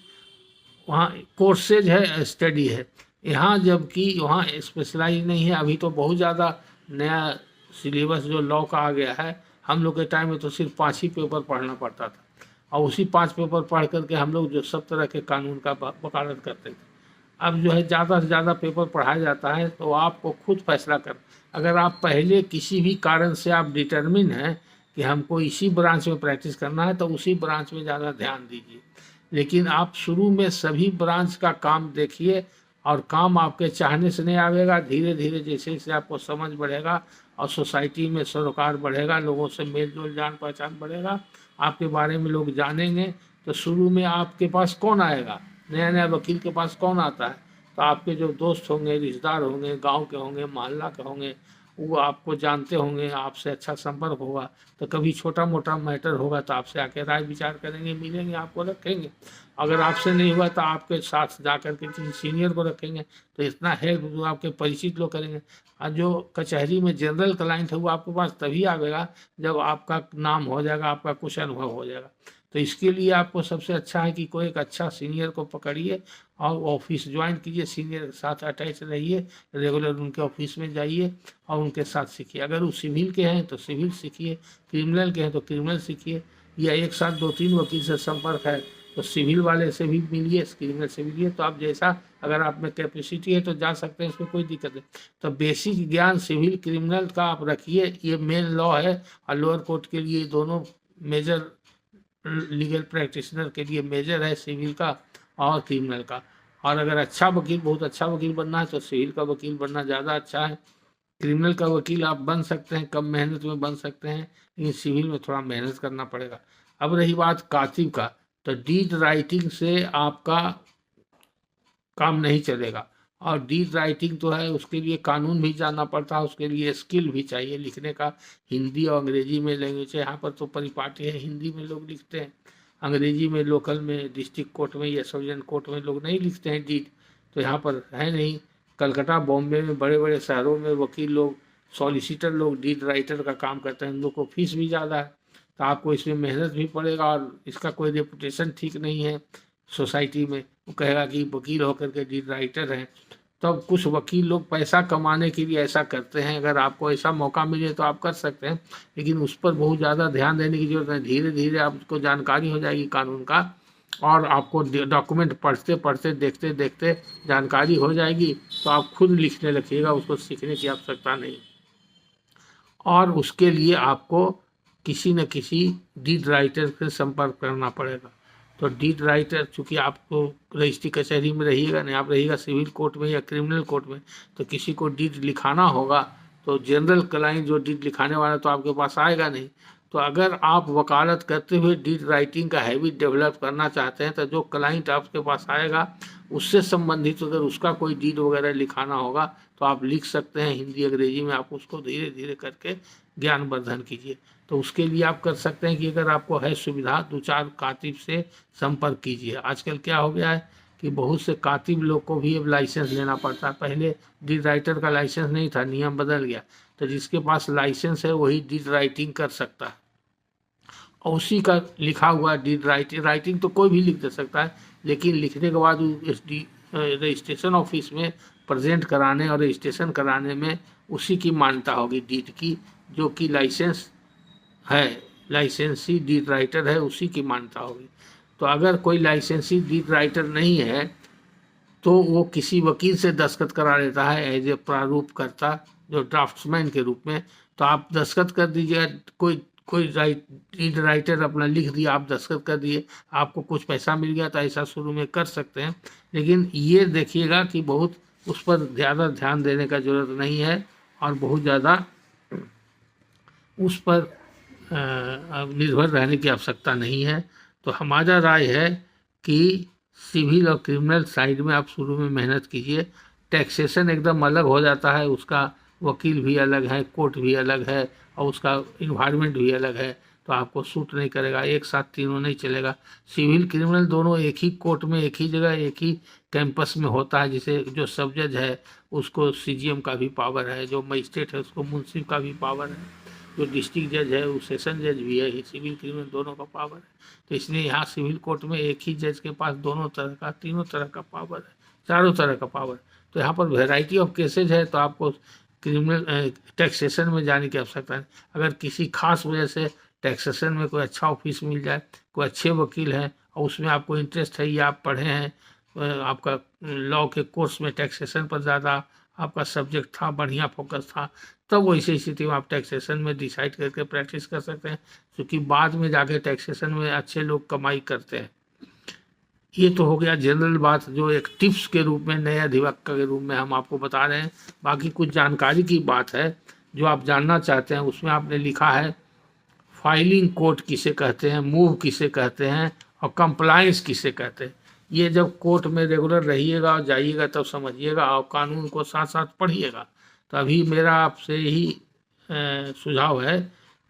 वहाँ कोर्सेज है, स्टडी है। यहाँ जबकि वहाँ स्पेशलाइज नहीं है। अभी तो बहुत ज़्यादा नया सिलेबस जो लॉ का आ गया है। हम लोग के टाइम में तो सिर्फ 5 ही पेपर पढ़ना पड़ता था, और उसी 5 पेपर पढ़ करके हम लोग जो सब तरह के कानून का वकालत करते थे। अब जो है ज़्यादा से ज़्यादा पेपर पढ़ाया जाता है, तो आपको खुद फैसला कर। अगर आप पहले किसी भी कारण से आप डिटर्मिन हैं कि हमको इसी ब्रांच में प्रैक्टिस करना है, तो उसी ब्रांच में ज़्यादा ध्यान दीजिए। लेकिन आप शुरू में सभी ब्रांच का काम देखिए और काम आपके चाहने से नहीं आवेगा, धीरे धीरे जैसे जैसे आपको समझ बढ़ेगा और सोसाइटी में सरोकार बढ़ेगा, लोगों से मेल जोल जान पहचान बढ़ेगा, आपके बारे में लोग जानेंगे। तो शुरू में आपके पास कौन आएगा, नया नया वकील के पास कौन आता है? तो आपके जो दोस्त होंगे, रिश्तेदार होंगे, गांव के होंगे, मोहल्ला के होंगे, वो आपको जानते होंगे, आपसे अच्छा संपर्क होगा। तो कभी छोटा मोटा मैटर होगा तो आपसे आके राय विचार करेंगे, मिलेंगे, आपको रखेंगे। अगर आपसे नहीं हुआ तो आपके साथ जा कर के किसी सीनियर को रखेंगे। तो इतना हेल्प जो आपके परिचित लोग करेंगे। और जो कचहरी में जनरल क्लाइंट है वो आपके पास तभी आवेगा जब आपका नाम हो जाएगा, आपका कुछ अनुभव हो जाएगा। तो इसके लिए आपको सबसे अच्छा है कि कोई एक अच्छा सीनियर को पकड़िए और ऑफिस ज्वाइन कीजिए, सीनियर के साथ अटैच रहिए, रेगुलर उनके ऑफिस में जाइए और उनके साथ सीखिए। अगर वो सिविल के हैं तो सिविल सीखिए, क्रिमिनल के हैं तो क्रिमिनल सीखिए, या एक साथ 2-3 वकील से संपर्क है तो सिविल वाले से भी मिलिए, क्रिमिनल से मिलिए। तो आप जैसा, अगर आप में कैपेसिटी है तो जा सकते हैं, इसमें कोई दिक्कत नहीं। तो बेसिक ज्ञान सिविल क्रिमिनल का आप रखिए, ये मेन लॉ है। और लोअर कोर्ट के लिए दोनों मेजर, लीगल प्रैक्टिशनर के लिए मेजर है सिविल का और क्रिमिनल का। और अगर अच्छा वकील, बहुत अच्छा वकील बनना है तो सिविल का वकील बनना ज़्यादा अच्छा है। क्रिमिनल का वकील आप बन सकते हैं, कम मेहनत में बन सकते हैं, लेकिन सिविल में थोड़ा मेहनत करना पड़ेगा। अब रही बात कातिब का, तो डीड राइटिंग से आपका काम नहीं चलेगा। और डीड राइटिंग तो है, उसके लिए कानून भी जानना पड़ता है, उसके लिए स्किल भी चाहिए लिखने का। हिंदी और अंग्रेजी में लैंग्वेज है, यहाँ पर तो परिपाटी है, हिंदी में लोग लिखते हैं, अंग्रेजी में लोकल में डिस्ट्रिक्ट कोर्ट में या सब डिवीजन कोर्ट में लोग नहीं लिखते हैं डीड, तो यहाँ पर है नहीं। कलकत्ता, बॉम्बे में, बड़े बड़े शहरों में वकील लोग, सॉलिसिटर लोग डीड राइटर का काम करते हैं, उन लोग को फीस भी ज़्यादा है। तो आपको इसमें मेहनत भी पड़ेगा और इसका कोई रेपुटेशन ठीक नहीं है सोसाइटी में। वो कहेगा कि वकील होकर के डीड राइटर हैं। तब कुछ वकील लोग पैसा कमाने के लिए ऐसा करते हैं, अगर आपको ऐसा मौका मिले तो आप कर सकते हैं, लेकिन उस पर बहुत ज़्यादा ध्यान देने की जरूरत है। धीरे धीरे आपको जानकारी हो जाएगी कानून का, और आपको डॉक्यूमेंट पढ़ते पढ़ते, देखते देखते जानकारी हो जाएगी, तो आप खुद लिखने लगिएगा, उसको सीखने की आवश्यकता नहीं। और उसके लिए आपको किसी न किसी डीड राइटर से संपर्क करना पड़ेगा। तो डीड राइटर, चूँकि आपको रजिस्ट्री कचहरी में रहिएगा नहीं, आप रहिएगा सिविल कोर्ट में या क्रिमिनल कोर्ट में, तो किसी को डीड लिखाना होगा। तो जनरल क्लाइंट जो डीड लिखाने वाला तो आपके पास आएगा नहीं। तो अगर आप वकालत करते हुए डीड राइटिंग का हैबिट डेवलप करना चाहते हैं, तो जो क्लाइंट आपके पास आएगा उससे संबंधित अगर उसका कोई डीड वगैरह लिखाना होगा तो आप लिख सकते हैं हिंदी अंग्रेजी में। आप उसको धीरे धीरे करके ज्ञानवर्धन कीजिए। तो उसके लिए आप कर सकते हैं कि अगर आपको है सुविधा, 2-4 कातिब से संपर्क कीजिए। आजकल क्या हो गया है कि बहुत से कातिब लोग को भी अब लाइसेंस लेना पड़ता है। पहले डीड राइटर का लाइसेंस नहीं था, नियम बदल गया। तो जिसके पास लाइसेंस है वही डीड राइटिंग कर सकता है, और उसी का लिखा हुआ डीड राइटिंग तो कोई भी लिख दे सकता है, लेकिन लिखने के बाद रजिस्ट्रेशन ऑफिस में प्रेजेंट कराने और रजिस्ट्रेशन कराने में उसी की मान्यता होगी डीड की, जो कि लाइसेंस है, लाइसेंसी डीड राइटर है, उसी की मान्यता होगी। तो अगर कोई लाइसेंसी डीड राइटर नहीं है तो वो किसी वकील से दस्तखत करा लेता है एज ए प्रारूपकर्ता, जो ड्राफ्ट्समैन के रूप में। तो आप दस्तखत कर दीजिएगा, कोई कोई डीड राइटर अपना लिख दिया, आप दस्तखत कर दिए, आपको कुछ पैसा मिल गया, तो ऐसा शुरू में कर सकते हैं। लेकिन ये देखिएगा कि बहुत उस पर ज़्यादा ध्यान देने का ज़रूरत नहीं है, और बहुत ज़्यादा उस पर निर्भर रहने की आवश्यकता नहीं है। तो हमारा राय है कि सिविल और क्रिमिनल साइड में आप शुरू में मेहनत कीजिए। टैक्सेशन एकदम अलग हो जाता है, उसका वकील भी अलग है, कोर्ट भी अलग है, और उसका इन्वायरमेंट भी अलग है, तो आपको सूट नहीं करेगा, एक साथ तीनों नहीं चलेगा। सिविल क्रिमिनल दोनों एक ही कोर्ट में, एक ही जगह, एक ही कैंपस में होता है। जिसे जो सब जज है उसको सीजीएम का भी पावर है, जो मजिस्ट्रेट है उसको मुंसिफ का भी पावर है, जो डिस्ट्रिक्ट जज है वो सेशन जज भी है, सिविल क्रिमिनल दोनों का पावर है। तो इसलिए यहाँ सिविल कोर्ट में एक ही जज के पास दोनों तरह का, तीनों तरह का पावर है, चारों तरह का पावर। तो यहाँ पर वेराइटी ऑफ केसेज है, तो आपको क्रिमिनल टैक्सेशन में जाने की आवश्यकता है। अगर किसी खास वजह से टैक्सेशन में कोई अच्छा ऑफिस मिल जाए, कोई अच्छे वकील हैं और उसमें आपको इंटरेस्ट है, या आप पढ़े हैं, आपका लॉ के कोर्स में टैक्सेशन पर ज़्यादा आपका सब्जेक्ट था, बढ़िया फोकस था, तब वैसी स्थिति में आप टैक्सेशन में डिसाइड करके प्रैक्टिस कर सकते हैं, क्योंकि बाद में जाके टैक्सेशन में अच्छे लोग कमाई करते हैं। ये तो हो गया जनरल बात, जो एक टिप्स के रूप में, नए अधिवक्ता के रूप में हम आपको बता रहे हैं। बाकी कुछ जानकारी की बात है जो आप जानना चाहते हैं। उसमें आपने लिखा है फाइलिंग कोर्ट किसे कहते हैं, मूव किसे कहते हैं, और कंप्लायंस किसे कहते हैं। ये जब कोर्ट में रेगुलर रहिएगा और जाइएगा तब समझिएगा, और कानून को साथ साथ पढ़िएगा। तो अभी मेरा आपसे यही सुझाव है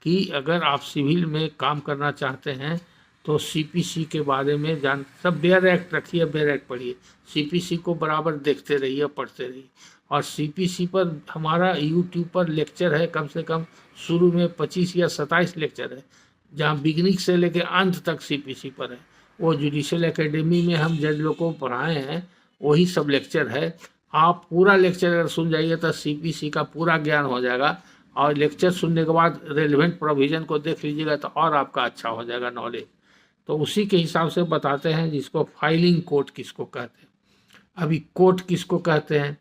कि अगर आप सिविल में काम करना चाहते हैं तो सीपीसी के बारे में सब बेयर एक्ट रखिए, बेयर एक्ट पढ़िए, सीपीसी को बराबर देखते रहिए, पढ़ते रहिए। और सीपीसी पर हमारा यूट्यूब पर लेक्चर है, कम से कम शुरू में 25 या 27 लेक्चर है, जहाँ बिगनिंग से लेकर अंत तक सीपीसी पर है। वो जुडिशियल एकेडमी में हम जज लोग को पढ़ाए हैं, वही सब लेक्चर है। आप पूरा लेक्चर अगर सुन जाइए तो सीपीसी का पूरा ज्ञान हो जाएगा, और लेक्चर सुनने के बाद रेलिवेंट प्रोविज़न को देख लीजिएगा तो और आपका अच्छा हो जाएगा नॉलेज। तो उसी के हिसाब से बताते हैं जिसको फाइलिंग कोर्ट किसको कहते हैं। अभी कोर्ट किसको कहते हैं,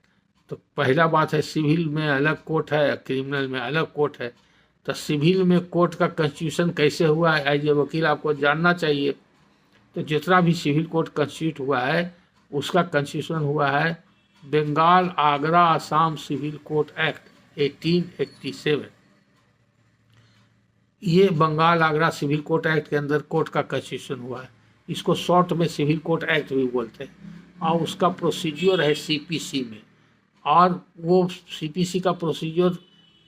तो पहला बात है सिविल में अलग कोर्ट है, क्रिमिनल में अलग कोर्ट है। तो सिविल में कोर्ट का कॉन्स्टिट्यूशन कैसे हुआ है, एज ए वकील आपको जानना चाहिए। तो जितना भी सिविल कोर्ट कॉन्स्टिट्यूट हुआ है उसका कॉन्स्टिट्यूशन हुआ है Bengal Agra Assam civil court act 1887। ये Bengal Agra civil court act के अंदर कोर्ट का कॉन्स्टिट्यूशन हुआ है। इसको शॉर्ट में सिविल कोर्ट एक्ट भी बोलते हैं। और उसका प्रोसीजर है सीपीसी में, और वो सीपीसी का प्रोसीजर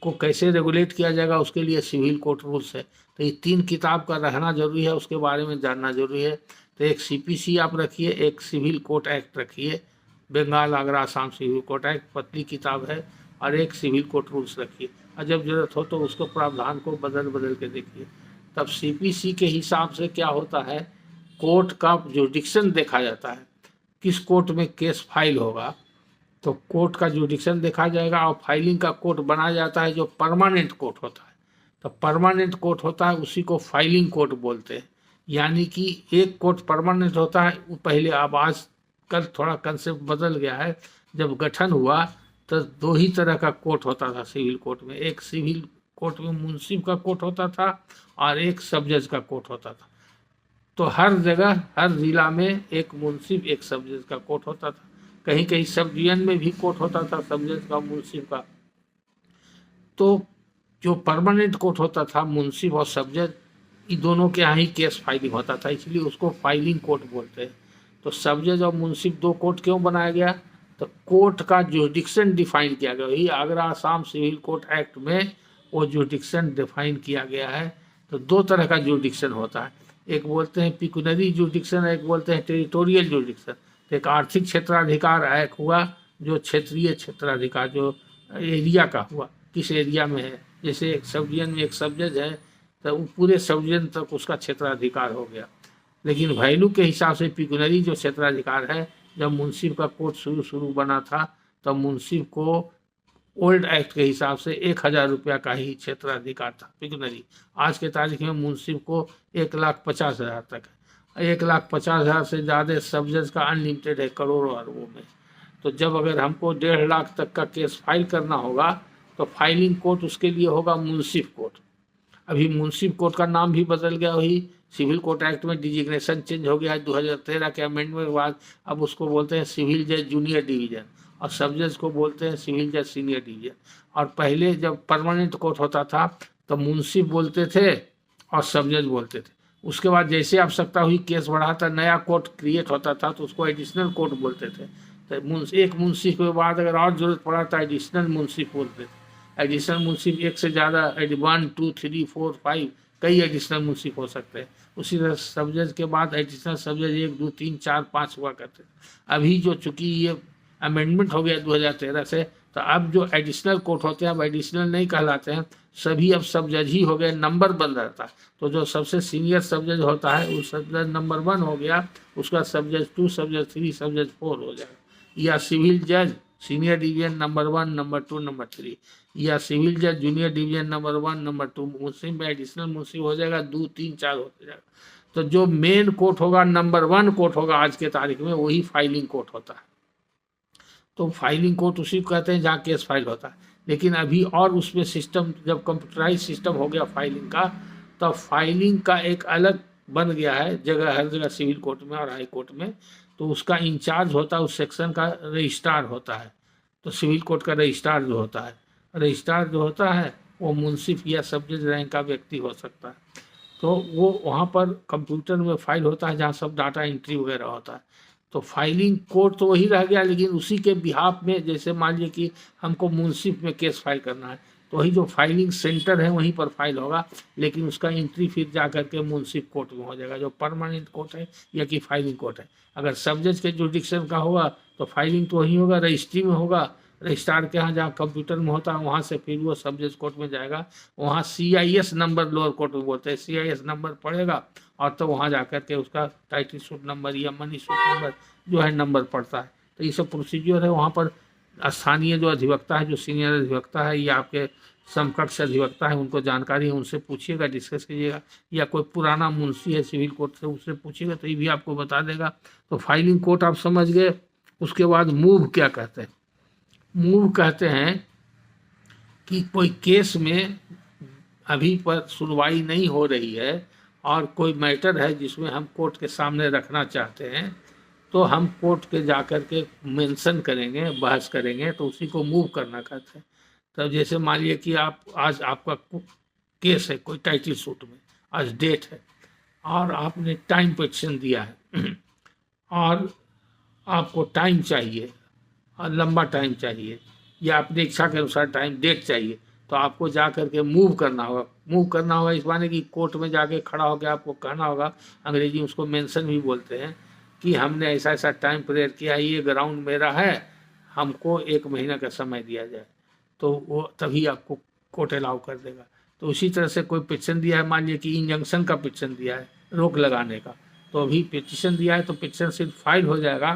को कैसे रेगुलेट किया जाएगा उसके लिए सिविल कोर्ट रूल्स है। तो ये 3 किताब का रहना जरूरी है, उसके बारे में जानना जरूरी है। तो एक सीपीसी आप रखिए, एक सिविल कोर्ट एक्ट रखिए, Bengal Agra Assam civil court act पतली किताब है, और एक सिविल कोर्ट रूल्स रखिए। और जब जरूरत हो तो उसको प्रावधान को बदल बदल के देखिए। तब सीपीसी के हिसाब से क्या होता है, कोर्ट का जुरिडिक्शन देखा जाता है, किस कोर्ट में केस फाइल होगा। तो कोर्ट का जुरिडिक्शन देखा जाएगा, और फाइलिंग का कोर्ट बनाया जाता है जो परमानेंट कोर्ट होता है। तो परमानेंट कोर्ट होता है उसी को फाइलिंग कोर्ट बोलते हैं। यानी कि एक कोर्ट परमानेंट होता है, वो पहले अब आजकल थोड़ा कंसेप्ट बदल गया है। जब गठन हुआ तो 2 ही तरह का कोर्ट होता था सिविल कोर्ट में। एक सिविल कोर्ट में मुंसिफ का कोर्ट होता था, और एक सब जज का कोर्ट होता था। तो हर जगह हर जिला में एक मुंसिफ एक सब जज का कोर्ट होता था। कहीं कहीं सब डिवीजन में भी कोर्ट होता था सब जज का, मुंसिफ का। तो जो परमानेंट कोर्ट होता था मुंसिफ और सब जज, ये दोनों के यहाँ ही केस फाइलिंग होता था, इसलिए उसको फाइलिंग कोर्ट बोलते हैं। तो सब जज और मुंसिफ 2 कोर्ट क्यों बनाया गया, तो कोर्ट का जुरिडिक्शन डिफाइन किया गया। वही Agra Assam civil court act में वो जुरिडिक्शन डिफाइन किया गया है। तो 2 तरह का जुरिडिक्शन होता है, एक बोलते हैं पिकुनरी जुरिडिक्शन, एक बोलते हैं टेरिटोरियल जुरिडिक्शन। तो एक आर्थिक क्षेत्राधिकार एक्ट हुआ, जो क्षेत्रीय क्षेत्राधिकार जो एरिया का हुआ, किस एरिया में है। जैसे एक सब डिवीजन में एक सब जज है तो पूरे सब डिवीजन तक उसका क्षेत्राधिकार हो गया। लेकिन वैल्यू के हिसाब से पिकुनरी जो क्षेत्राधिकार है, जब मुंसिफ का कोर्ट शुरू बना था तब मुंसिफ को ओल्ड एक्ट के हिसाब से 1000 रुपया का ही क्षेत्राधिकार था पिकुनरी। आज के तारीख में मुंसिफ को 1,50,000 तक है। 1,50,000 से ज़्यादा सब जज का अनलिमिटेड है, करोड़ों अरबों में। तो जब अगर हमको 1.5 लाख तक का केस फाइल करना होगा तो फाइलिंग कोर्ट उसके लिए होगा मुंसिफ कोर्ट। अभी मुंसिफ कोर्ट का नाम भी बदल गया, वही सिविल कोर्ट एक्ट में डिजिग्नेशन चेंज हो गया है 2013 के अमेंडमेंट के बाद। अब उसको बोलते हैं सिविल जज जूनियर डिवीजन, और सब जज को बोलते हैं सिविल जज सीनियर डिवीजन। और पहले जब परमानेंट कोर्ट होता था तो मुंसिफ बोलते थे और सब जज बोलते थे। उसके बाद जैसे आवश्यकता हुई केस बढ़ाता, नया कोर्ट क्रिएट होता था तो उसको एडिशनल कोर्ट बोलते थे। तो एक मुंसिफ के बाद अगर और जरूरत पड़ा तो एडिशनल मुंसिफ बोलते थे। एडिशनल मुंसिफ एक से ज़्यादा 1, 2, 3, 4, 5 कई एडिशनल मुंसिफ हो सकते हैं। उसी तरह सब जज के बाद एडिशनल सब जज 1, 2, 3, 4, 5 हुआ करते हैं। अभी जो चूँकि ये अमेंडमेंट हो गया 2013 से, तो अब जो एडिशनल कोर्ट होते हैं अब एडिशनल नहीं कहलाते हैं, सभी अब सब जज ही हो गए, नंबर बन रहता है। तो जो सबसे सीनियर सब जज होता है वो सब जज नंबर 1 हो गया, उसका सब जज 2, सब जज 3, सब जज 4 हो जाएगा। या सिविल जज senior division number 1, number 2, number 3, या सिविल जज जूनियर डिवीजन नंबर 1, नंबर 2। मुंसिफ में एडिशनल मुंसिफ हो जाएगा, 2, 3, 4 हो जाएगा। तो जो मेन कोर्ट होगा, नंबर 1 कोर्ट होगा आज के तारीख में, वही फाइलिंग कोर्ट होता है। तो फाइलिंग कोर्ट उसी को कहते हैं जहाँ केस फाइल होता है। लेकिन अभी और उसमें सिस्टम, जब कंप्यूटराइज सिस्टम हो गया फाइलिंग का, तब फाइलिंग का एक अलग बन गया है जगह, हर जगह सिविल कोर्ट में और हाई कोर्ट में, तो उसका इंचार्ज होता है उस सेक्शन का, रजिस्ट्रार होता है। तो सिविल कोर्ट का रजिस्ट्रार जो होता है, रजिस्ट्रार जो होता है वो मुंसिफ या सब जज रैंक का व्यक्ति हो सकता है। तो वो वहाँ पर कंप्यूटर में फाइल होता है जहाँ सब डाटा एंट्री वगैरह होता है। तो फाइलिंग कोर्ट तो वही रह गया, लेकिन उसी के बिहाफ में, जैसे मान लीजिए कि हमको मुंसिफ में केस फाइल करना है, तो वही जो फाइलिंग सेंटर है वहीं पर फाइल होगा, लेकिन उसका एंट्री फिर जा करके मुंसिफ कोर्ट में हो जाएगा, जो परमानेंट कोर्ट है या कि फाइलिंग कोर्ट है। अगर सब जज के जुडिक्शन का होगा तो फाइलिंग तो वहीं होगा, रजिस्ट्री में होगा, रजिस्ट्रार के यहाँ जहाँ कंप्यूटर में होता है वहाँ से फिर वो सब जज कोर्ट में जाएगा। वहाँ CIS नंबर लोअर कोर्ट में बोलते हैं, CIS नंबर पड़ेगा और तो वहाँ जा कर के उसका टाइटल सूट नंबर या मनी सूट नंबर जो है नंबर पड़ता है। तो ये सब प्रोसीजर है। वहाँ पर स्थानीय जो अधिवक्ता है, जो सीनियर अधिवक्ता है या आपके समकक्ष अधिवक्ता है, उनको जानकारी है, उनसे पूछिएगा, डिस्कस कीजिएगा, या कोई पुराना मुंशी है सिविल कोर्ट से, उससे पूछिएगा तो ये भी आपको बता देगा। तो फाइलिंग कोर्ट आप समझ गए। उसके बाद मूव क्या कहते हैं? मूव कहते हैं कि कोई केस में अभी पर सुनवाई नहीं हो रही है और कोई मैटर है जिसमें हम कोर्ट के सामने रखना चाहते हैं, तो हम कोर्ट के जाकर के मेंशन करेंगे, बहस करेंगे, तो उसी को मूव करना कहते हैं। तब जैसे मान लीजिए कि आप आज आपका केस है कोई टाइटल सूट में, आज डेट है और आपने टाइम पिटिशन दिया है और आपको टाइम चाहिए और लंबा टाइम चाहिए या अपनी इच्छा के अनुसार टाइम डेट चाहिए, तो आपको जा करके मूव करना होगा। मूव करना होगा इस माने कि कोर्ट में जाके खड़ा होकर आपको कहना होगा, अंग्रेजी में उसको मेंशन भी बोलते हैं, कि हमने ऐसा ऐसा टाइम पीरियड किया, ये ग्राउंड मेरा है, हमको 1 महीना का समय दिया जाए, तो वो तभी आपको कोर्ट अलाउ कर देगा। तो उसी तरह से कोई पिटिशन दिया है, मान लीजिए कि इंजंक्शन का पिटिशन दिया है, रोक लगाने का, तो अभी पिटिशन दिया है तो पिटिशन सिर्फ फाइल हो जाएगा।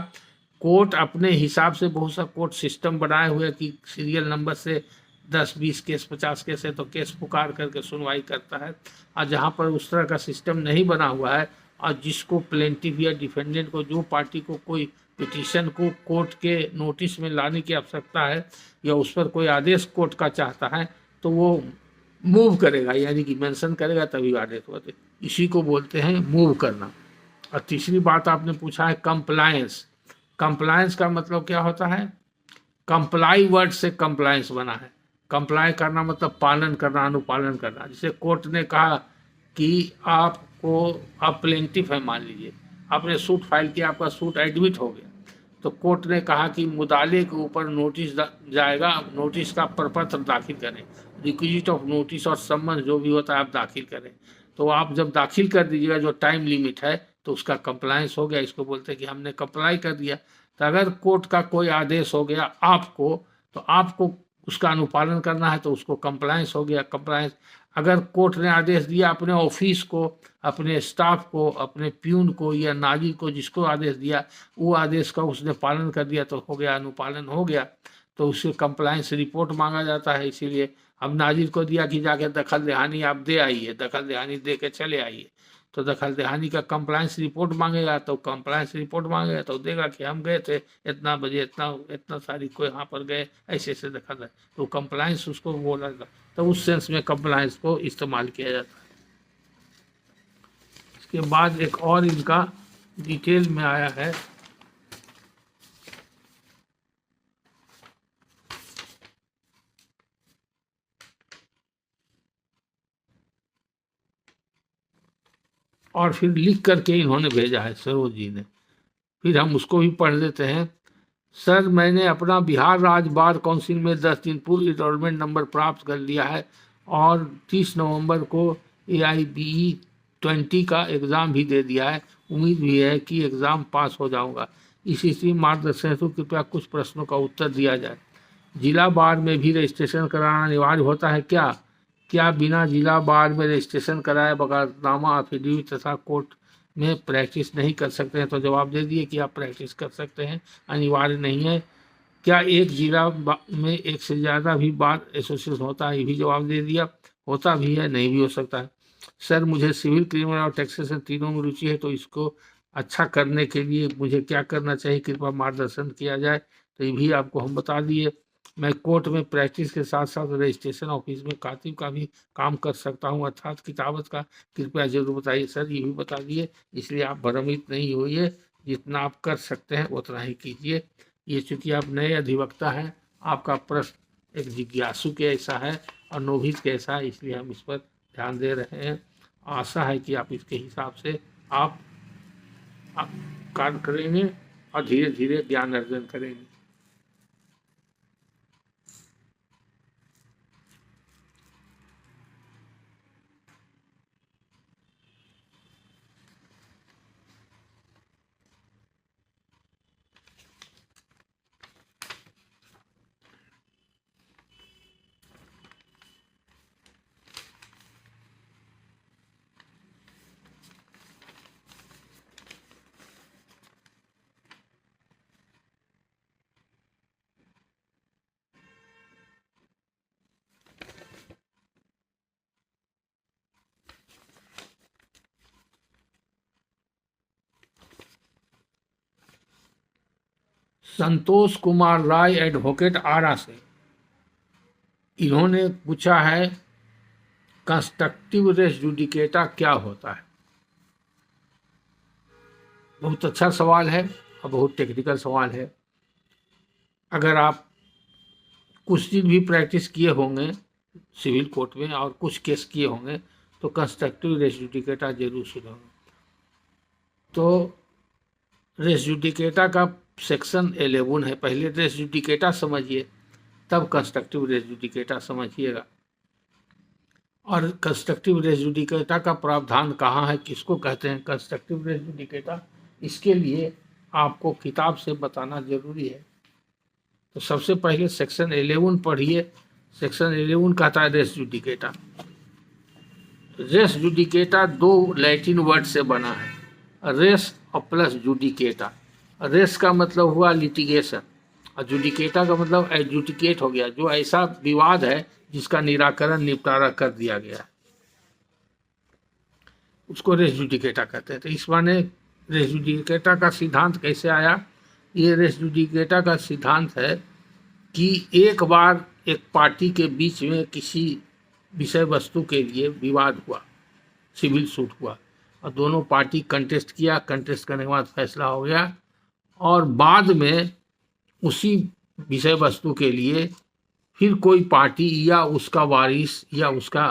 कोर्ट अपने हिसाब से बहुत सा कोर्ट सिस्टम बनाए हुए कि सीरियल नंबर से 10-20 केस 50 केस है तो केस पुकार करके सुनवाई करता है। और जहाँ पर उस तरह का सिस्टम नहीं बना हुआ है और जिसको प्लेंटिफ या डिफेंडेंट को, जो पार्टी को कोई पिटीशन को कोर्ट के नोटिस में लाने की आवश्यकता है या उस पर कोई आदेश कोर्ट का चाहता है, तो वो मूव करेगा, यानी कि मेंशन करेगा तभी आदेश होते, इसी को बोलते हैं मूव करना। और तीसरी बात आपने पूछा है कंप्लायंस। कंप्लायंस का मतलब क्या होता है? कंप्लाई वर्ड से कंप्लायंस बना है। कंप्लाई करना मतलब पालन करना, अनुपालन करना। जैसे कोर्ट ने कहा कि आपको, आप प्लेंटिफ है, मान लीजिए आपने सूट फाइल किया, आपका सूट एडमिट हो गया, तो कोर्ट ने कहा कि मुदाले के ऊपर नोटिस जाएगा, नोटिस का प्रपत्र दाखिल करें, रिक्विजिट ऑफ नोटिस और सम्मन जो भी होता है आप दाखिल करें। तो आप जब दाखिल कर दीजिएगा, जो टाइम लिमिट है, तो उसका कंप्लायंस हो गया। इसको बोलते हैं कि हमने कंप्लाई कर दिया। तो अगर कोर्ट का कोई आदेश हो गया आपको, तो आपको उसका अनुपालन करना है, तो उसको कंप्लायंस हो गया। कंप्लायंस, अगर कोर्ट ने आदेश दिया अपने ऑफिस को, अपने स्टाफ को, अपने प्यून को या नाजिर को, जिसको आदेश दिया, वो आदेश का उसने पालन कर दिया, तो हो गया, अनुपालन हो गया। तो उससे कंप्लायंस रिपोर्ट मांगा जाता है। इसीलिए हम नाजिर को दिया कि जाके दखल दहानी आप दे आइए, दखल दहानी दे के चले आइए, तो दखल दहानी का कंप्लायंस रिपोर्ट मांगेगा, तो कंप्लायंस रिपोर्ट मांगेगा तो देगा कि हम गए थे इतना बजे, इतना इतना तारीख को यहाँ पर गए, ऐसे ऐसे दखल है, तो कंप्लायंस उसको बोला जाता, तो उस सेंस में कंप्लायंस को इस्तेमाल किया जाता है। इसके बाद एक और इनका डिटेल में आया है, और फिर लिख करके इन्होंने भेजा है सरोज जी ने, फिर हम उसको भी पढ़ लेते हैं। सर, मैंने अपना बिहार राज्य बार काउंसिल में 10 दिन पूर्व इंस्टॉलमेंट नंबर प्राप्त कर लिया है और 30 नवंबर को AIBE 20 का एग्ज़ाम भी दे दिया है। उम्मीद भी है कि एग्ज़ाम पास हो जाऊंगा। इसी मार्गदर्शन हेतु कृपया कुछ प्रश्नों का उत्तर दिया जाए। जिला बार में भी रजिस्ट्रेशन कराना अनिवार्य होता है क्या? क्या बिना जिला बार में रजिस्ट्रेशन कराए बगारनामा, एफिडेविट तथा कोर्ट में प्रैक्टिस नहीं कर सकते हैं? तो जवाब दे दिए कि आप प्रैक्टिस कर सकते हैं, अनिवार्य नहीं है। क्या एक जिला में एक से ज़्यादा भी बार एसोसिएशन होता है? ये भी जवाब दे दिया, होता भी है, नहीं भी हो सकता है। सर, मुझे सिविल, क्रिमिनल और टैक्सेशन तीनों में रुचि है, तो इसको अच्छा करने के लिए मुझे क्या करना चाहिए, कृपया मार्गदर्शन किया जाए। तो ये भी आपको हम बता दिए। मैं कोर्ट में प्रैक्टिस के साथ साथ रजिस्ट्रेशन ऑफिस में कातिब का भी काम कर सकता हूँ अर्थात किताबत का कृपया जरूर बताइए। सर ये भी बता दिए, इसलिए आप भ्रमित नहीं होइए, जितना आप कर सकते हैं उतना ही कीजिए। ये चूँकि आप नए अधिवक्ता हैं, आपका प्रश्न एक जिज्ञासु के ऐसा है और नोविस के ऐसा है, इसलिए हम इस पर ध्यान दे रहे हैं। आशा है कि आप इसके हिसाब से आप कार्य करेंगे और धीरे धीरे ज्ञान अर्जन करेंगे। संतोष कुमार राय एडवोकेट आरा से, इन्होंने पूछा है कंस्ट्रक्टिव रेस जुडिकेटा क्या होता है। बहुत अच्छा सवाल है और बहुत टेक्निकल सवाल है। अगर आप कुछ दिन भी प्रैक्टिस किए होंगे सिविल कोर्ट में और कुछ केस किए होंगे तो कंस्ट्रक्टिव रेस जुडिकेटा जरूर सुने होंगे। तो रेस जुडिकेटा का सेक्शन 11 है। पहले रेस जुडिकेटा समझिए, तब कंस्ट्रक्टिव रेस जुडिकेटा समझिएगा। और कंस्ट्रक्टिव रेस जुडिकेटा का प्रावधान कहाँ है, किसको कहते हैं कंस्ट्रक्टिव रेस जुडिकेटा, इसके लिए आपको किताब से बताना जरूरी है। तो सबसे पहले सेक्शन 11 पढ़िए। सेक्शन 11 कहता है रेस जुडिकेटा। रेस जुडिकेटा दो लैटिन वर्ड से बना है, रेस और प्लस जुडिकेटा। रेस का मतलब हुआ लिटिगेशन और जुडिकेटा का मतलब एडजुडिकेट हो गया, जो ऐसा विवाद है जिसका निराकरण निपटारा कर दिया गया, उसको रेस जुडिकेटा कहते हैं। तो इस माने रेस जुडिकेटा का सिद्धांत कैसे आया। ये रेस जुडिकेटा का सिद्धांत है कि एक बार एक पार्टी के बीच में किसी विषय वस्तु के लिए विवाद हुआ, सिविल सूट हुआ और दोनों पार्टी कंटेस्ट किया, कंटेस्ट करने के बाद फैसला हो गया और बाद में उसी विषय वस्तु के लिए फिर कोई पार्टी या उसका वारिस या उसका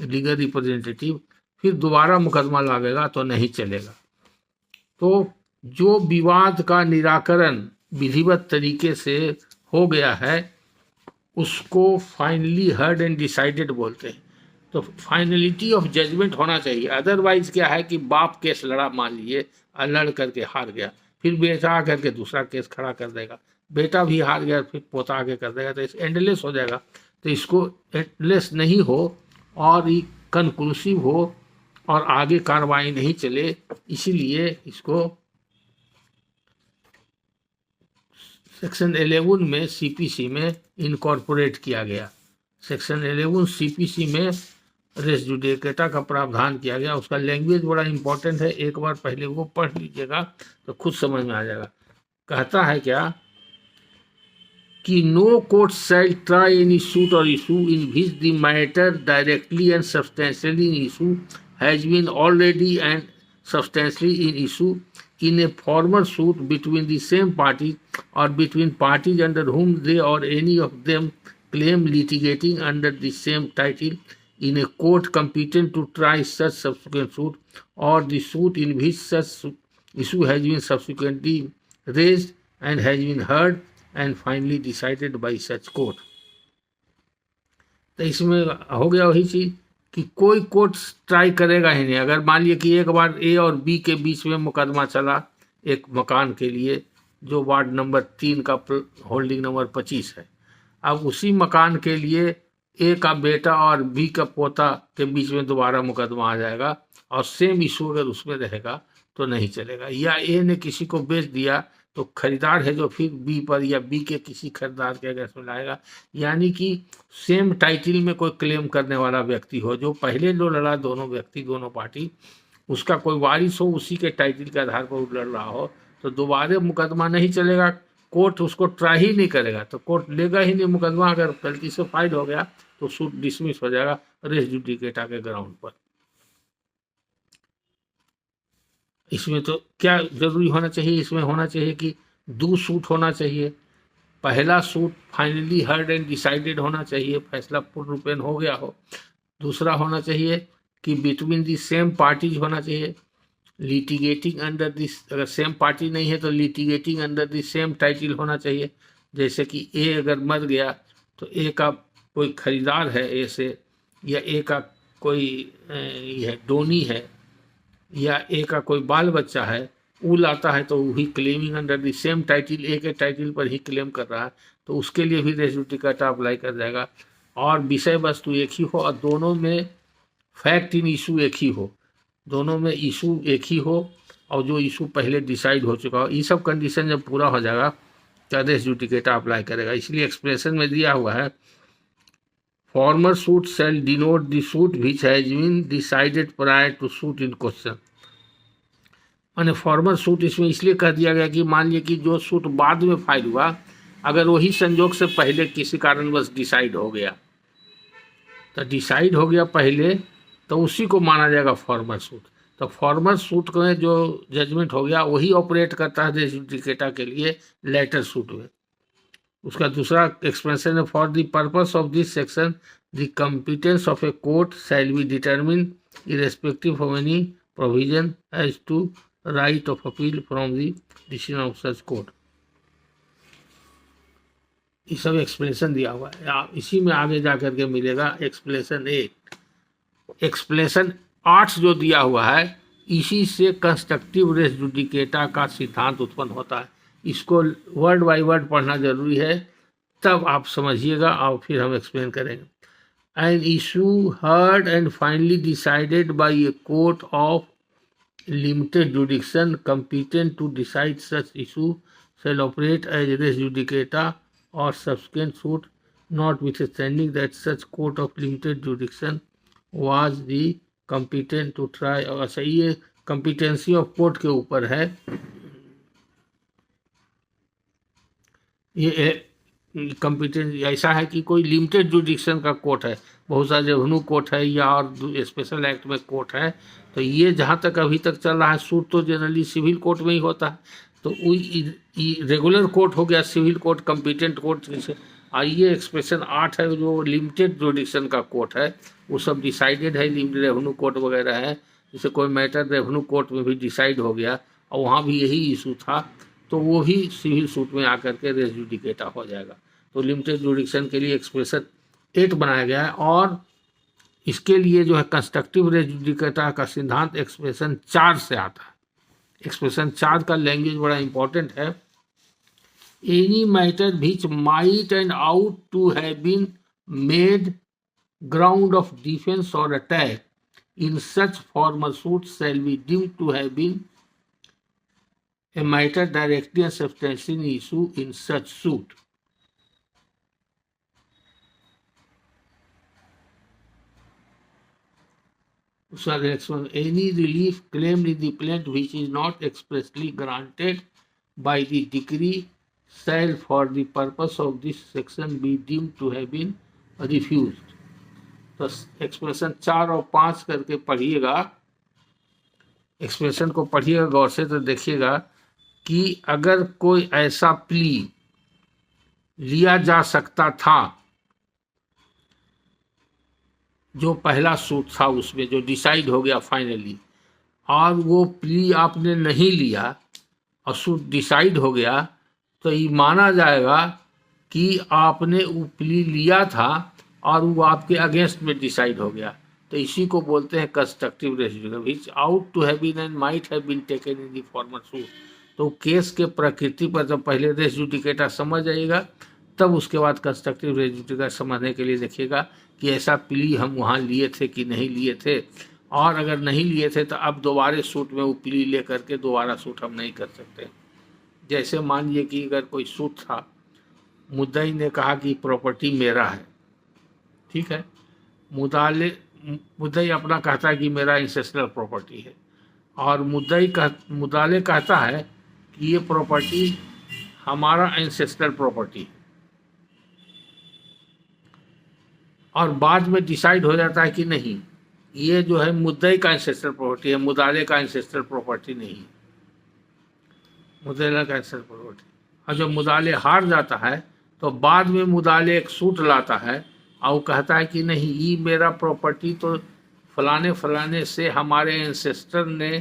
लीगल रिप्रेजेंटेटिव फिर दोबारा मुकदमा लावेगा तो नहीं चलेगा। तो जो विवाद का निराकरण विधिवत तरीके से हो गया है उसको फाइनली हर्ड एंड डिसाइडेड बोलते हैं। तो फाइनलिटी ऑफ जजमेंट होना चाहिए। अदरवाइज क्या है कि बाप केस लड़ा, मान लीजिए लड़ करके हार गया, फिर बेटा आकर के दूसरा केस खड़ा कर देगा, बेटा भी हार गया फिर पोता आगे कर देगा, तो इस एंडलेस हो जाएगा। तो इसको एंडलेस नहीं हो और कंक्लूसिव हो और आगे कार्रवाई नहीं चले, इसीलिए इसको सेक्शन 11 में सीपीसी में इनकॉर्पोरेट किया गया। सेक्शन 11 सीपीसी में रेस जुडिकेटा का प्रावधान किया गया। उसका लैंग्वेज बड़ा इंपॉर्टेंट है, एक बार पहले वो पढ़ लीजिएगा तो खुद समझ में आ जाएगा। कहता है क्या कि no court shall try any suit or issue in which the matter directly and substantially in issue has been already and substantially in issue in a former suit between the same party or between parties under whom they or any of them claim litigating under the same title in a court competent to try such subsequent suit or the suit in which such issue has been subsequently raised and has been heard and finally decided by such court। तो इसमें हो गया वही चीज कि कोई court try करेगा ही नहीं। अगर मान लिया कि एक बार ए और बी के बीच में मुकदमा चला एक मकान के लिए जो वार्ड नंबर 3 का होल्डिंग नंबर 25 है, अब उसी मकान के लिए ए का बेटा और बी का पोता के बीच में दोबारा मुकदमा आ जाएगा और सेम इशू अगर उसमें रहेगा तो नहीं चलेगा। या ए ने किसी को बेच दिया तो खरीदार है जो फिर बी पर या बी के किसी खरीदार के अगर इसमें लाएगा, यानी कि सेम टाइटल में कोई क्लेम करने वाला व्यक्ति हो, जो पहले जो लड़ा दोनों व्यक्ति दोनों पार्टी उसका कोई वारिस हो, उसी के टाइटल के आधार पर लड़ रहा हो, तो दोबारा मुकदमा नहीं चलेगा। कोर्ट उसको ट्राई ही नहीं करेगा, तो कोर्ट लेगा ही नहीं मुकदमा। अगर गलती से फाइल हो गया तो सूट डिसमिस हो जाएगा रेस जुडिकेटा के ग्राउंड पर। इसमें तो क्या जरूरी होना चाहिए, इसमें होना चाहिए कि 2 सूट होना चाहिए। पहला suit finally heard and decided होना चाहिए, फैसला पूर्ण रूपेण हो गया हो। दूसरा होना चाहिए कि बिटवीन दी सेम पार्टीज होना चाहिए, लिटिगेटिंग अंडर दिस, अगर सेम पार्टी नहीं है तो litigating under the same title होना चाहिए। जैसे कि ए अगर मर गया तो ए का कोई खरीदार है ए से, या ए का कोई यह डोनी है, या ए का कोई बाल बच्चा है, वो लाता है तो वही claiming under the same title, A के टाइटल पर ही क्लेम कर रहा है, तो उसके लिए भी रेस जुडिकाटा अप्लाई कर जाएगा। और विषय वस्तु एक ही हो और दोनों में फैक्ट इन इशू एक ही हो, दोनों में इशू एक ही हो और जो इशू पहले डिसाइड हो चुका हो, ये सब कंडीशन जब पूरा हो जाएगा तो रेस जुडिकाटा अप्लाई करेगा। इसलिए एक्सप्रेशन में दिया हुआ है former suit shall denote the suit which has been decided prior to suit in question. माने फॉर्मर सूट इसमें इसलिए कह दिया गया कि मान लिया कि जो सूट बाद में फाइल हुआ, अगर वही संजोग से पहले किसी कारणवश डिसाइड हो गया, तो डिसाइड हो गया पहले, तो उसी को माना जाएगा फॉर्मर सूट। तो फॉर्मर सूट में जो जजमेंट हो गया वही ऑपरेट करता है रेस जुडिकेटा के लिए लेटर सूट में। उसका दूसरा एक्सप्रेशन है for the purpose of this section the competence of a court shall be determine irrespective of any provision as to right of appeal from the decision of such court. ये सब explanation दिया हुआ है, इसी में आगे जा करके मिलेगा एक्सप्लेनेशन 8। एक्सप्लेनेशन 8 जो दिया हुआ है, इसी से कंस्ट्रक्टिव रेस जुडिकेटा का सिद्धांत उत्पन्न होता है। इसको वर्ड बाय वर्ड पढ़ना जरूरी है, तब आप समझिएगा और फिर हम एक्सप्लेन करेंगे। An issue heard and finally decided by a court of limited जुडिक्शन competent to decide such issue shall operate as res judicata or subsequent suit, notwithstanding that such court of limited jurisdiction was the competent to try। अच्छा, ये competency of court के ऊपर है। ये competence ऐसा है कि कोई लिमिटेड जुडिक्शन का कोर्ट है, बहुत सारे रेवेन्यू कोर्ट है या और स्पेशल एक्ट में कोर्ट है, तो ये जहाँ तक अभी तक चल रहा है सूट तो जनरली सिविल कोर्ट में ही होता है, तो रेगुलर कोर्ट हो गया सिविल कोर्ट, कॉम्पिटेंट कोर्ट से। और ये एक्सप्रेशन 8 है जो लिमिटेड जुडिक्शन का कोर्ट है, वो सब डिसाइडेड है, लिमिटेड रेवेन्यू कोर्ट वगैरह है। जैसे कोई मैटर रेवेन्यू कोर्ट में भी डिसाइड हो गया और वहाँ भी यही इशू था, तो वो भी सिविल सूट में आकर के रेस जुडिकेटा हो जाएगा। तो लिमिटेड जुडिक्शन के लिए एक्सप्रेशन 8 बनाया गया है, और इसके लिए जो है कंस्ट्रक्टिव रेस जुडिकेटा का सिद्धांत एक्सप्रेशन 4 से आता है। एक्सप्रेशन 4 का लैंग्वेज बड़ा इंपॉर्टेंट है। Any matter which might and ought to have been made ground of defence or attack in such former suit shall be deemed to have been a matter directly and substantially issue in such suit। Any relief claimed in the plaint which is not expressly granted by the decree shall for the purpose of this section be deemed to have been refused। तो expression 4 और 5 करके पढ़िएगा, expression को पढ़िएगा गौर से, तो देखिएगा कि अगर कोई ऐसा प्ली लिया जा सकता था जो पहला सूट था उसमें जो डिसाइड हो गया फाइनली, और वो प्ली आपने नहीं लिया और सूट डिसाइड हो गया, तो ये माना जाएगा कि आपने वो प्ली लिया था और वो आपके अगेंस्ट में डिसाइड हो गया। तो इसी को बोलते हैं constructive res judicata which ought to have been and might have been taken in the former suit. तो केस के प्रकृति पर जब पहले रेस जुडिकेटा समझ जाइएगा, तब उसके बाद कंस्ट्रक्टिव रेस जुडिकेटा समझने के लिए देखिएगा कि ऐसा प्ली हम वहाँ लिए थे कि नहीं लिए थे, और अगर नहीं लिए थे तो अब दोबारा सूट में वो प्ली ले करके दोबारा सूट हम नहीं कर सकते। जैसे मान लीजिए कि अगर कोई सूट था, मुद्दई ने कहा कि प्रॉपर्टी मेरा है, ठीक है, मुद्दई अपना कहता है कि मेरा इंसेशनल प्रॉपर्टी है, और मुद्दाले कहता है कि ये प्रॉपर्टी हमारा एंसेस्ट्रल प्रॉपर्टी है, और बाद में डिसाइड हो जाता है कि नहीं, ये जो है मुद्दई का एंसेस्ट्रल प्रॉपर्टी है, मुदाले का एंसेस्ट्रल प्रॉपर्टी नहीं है, मुद्दई का एंसेस्ट्रल प्रॉपर्टी। और जब मुदाले हार जाता है तो बाद में मुदाले एक सूट लाता है और वो कहता है कि नहीं, ये मेरा प्रॉपर्टी तो फलाने फलाने से हमारे एंसेस्टर ने,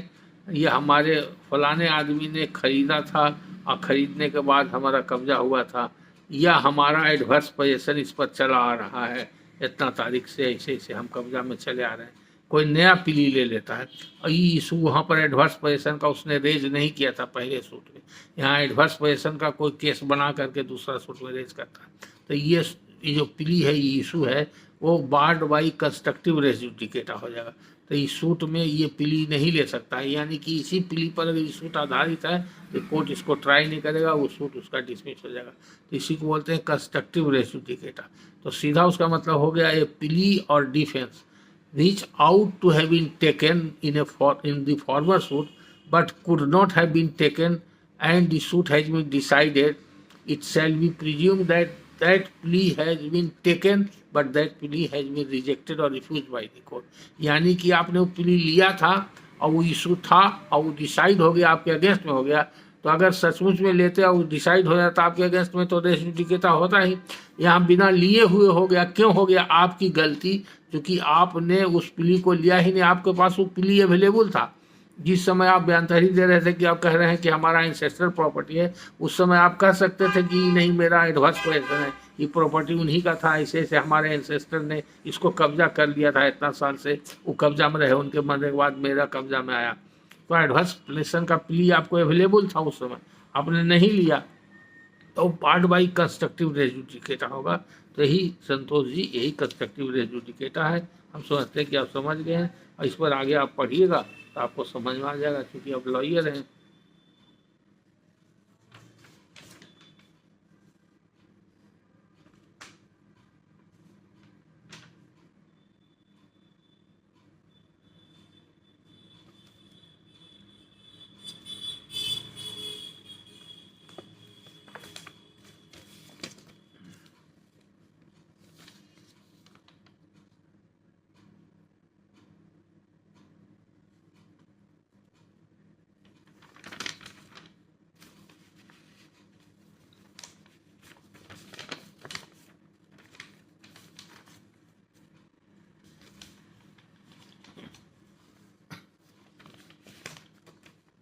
ये हमारे फलाने आदमी ने खरीदा था और खरीदने के बाद हमारा कब्जा हुआ था, या हमारा एडवर्स पोजीशन इस पर चला आ रहा है, इतना तारीख से ऐसे ऐसे हम कब्जा में चले आ रहे हैं। कोई नया प्ली ले लेता है और ये इशू वहाँ पर एडवर्स पोजीशन का उसने रेज नहीं किया था पहले सूट में, यहाँ एडवर्स पोजीशन का कोई केस बना करके दूसरा सूट में रेज करता है। तो ये जो प्ली है, ये इशू है, वो barred by constructive res judicata हो जाएगा। तो इस सूट में ये प्ली नहीं ले सकता है, यानी कि इसी प्ली पर अगर ये सूट आधारित है तो कोर्ट इसको ट्राई नहीं करेगा, वो सूट उसका डिसमिस हो जाएगा। तो इसी को बोलते हैं कंस्ट्रक्टिव रेस जुडिकेटा। तो सीधा उसका मतलब हो गया ए प्ली और defence which out to have been taken in the former suit but could not have been taken and the suit has been decided, it shall be presumed that that plea has been taken but that plea has been rejected or refused by the court। यानी कि आपने वो plea लिया था और वो issue था और वो डिसाइड हो गया, आपके अगेंस्ट में हो गया, तो अगर सचमुच में लेते और डिसाइड हो जाता आपके अगेंस्ट में तो रेस जुडिकेटा होता ही। यहाँ बिना लिए हुए हो गया, क्यों हो गया? आपकी गलती, क्योंकि आपने उस प्ली को लिया ही नहीं, आपके पास वो प्ली अवेलेबल था। जिस समय आप बयानतरी दे रहे थे कि आप कह रहे हैं कि हमारा एंसेस्ट्रल प्रॉपर्टी है, उस समय आप कह सकते थे कि नहीं, मेरा एडवर्स पोजीशन है, ये प्रॉपर्टी उन्हीं का था, ऐसे ऐसे हमारे एंसेस्टर ने इसको कब्जा कर लिया था, इतना साल से वो कब्जा में रहे, उनके मरने के बाद मेरा कब्जा में आया। तो एडवर्स पोजीशन का प्ली आपको अवेलेबल था उस समय, आपने नहीं लिया, तो barred by constructive res judicata होगा। तो यही संतोष जी, यही कंस्ट्रक्टिव रेस जुडिकेटा है। हम समझते हैं कि आप समझ गए हैं, और इस पर आगे आप पढ़िएगा तो आपको समझ में आ जाएगा, क्योंकि आप लॉयर हैं।